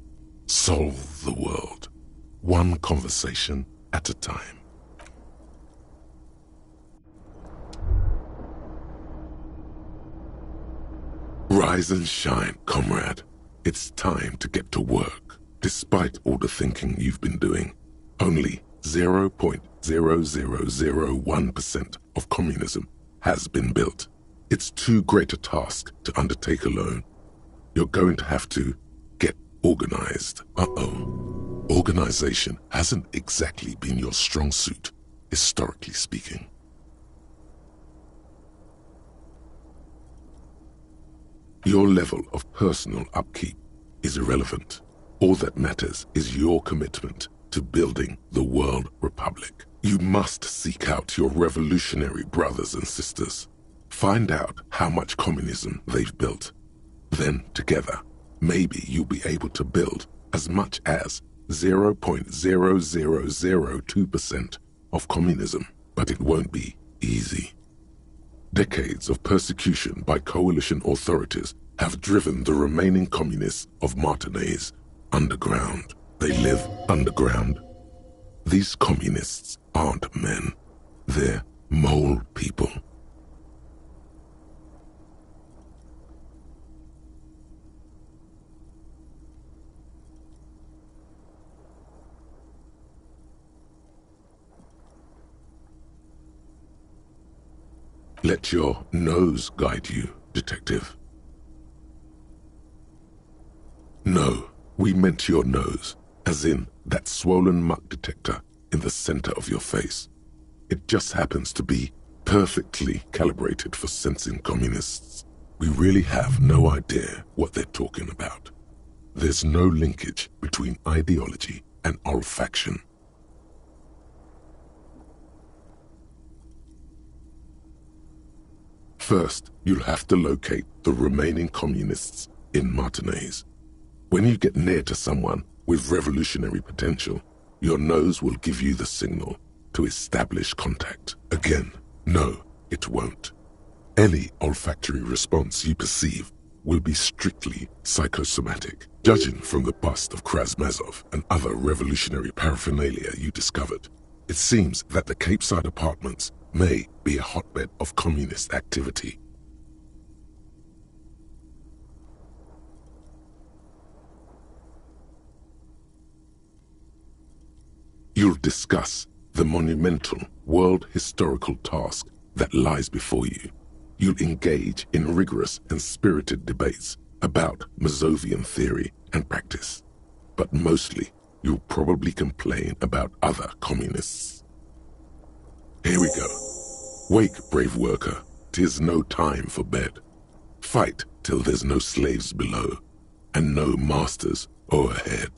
Solve the world. One conversation at a time. Rise and shine, comrade. It's time to get to work. Despite all the thinking you've been doing, only 0.0001% of communism has been built. It's too great a task to undertake alone. You're going to have to get organized. Organized. Organization hasn't exactly been your strong suit, historically speaking. Your level of personal upkeep is irrelevant. All that matters is your commitment to building the World Republic. You must seek out your revolutionary brothers and sisters. Find out how much communism they've built. Then, together, maybe you'll be able to build as much as 0.0002% of communism, but it won't be easy. Decades of persecution by coalition authorities have driven the remaining communists of Martinaise underground. They live underground. These communists aren't men. They're mole people. Let your nose guide you, Detective. No, we meant your nose, as in that swollen muck detector in the center of your face. It just happens to be perfectly calibrated for sensing communists. We really have no idea what they're talking about. There's no linkage between ideology and olfaction. First, you'll have to locate the remaining communists in Martinaise. When you get near to someone with revolutionary potential, your nose will give you the signal to establish contact. Again, no, it won't. Any olfactory response you perceive will be strictly psychosomatic. Judging from the bust of Krasmazov and other revolutionary paraphernalia you discovered, it seems that the Cape Side apartments may be a hotbed of communist activity. You'll discuss the monumental world historical task that lies before you. You'll engage in rigorous and spirited debates about Mazovian theory and practice. But mostly, you'll probably complain about other communists. Here we go. Wake, brave worker. 'Tis no time for bed. Fight till there's no slaves below, and no masters o'erhead.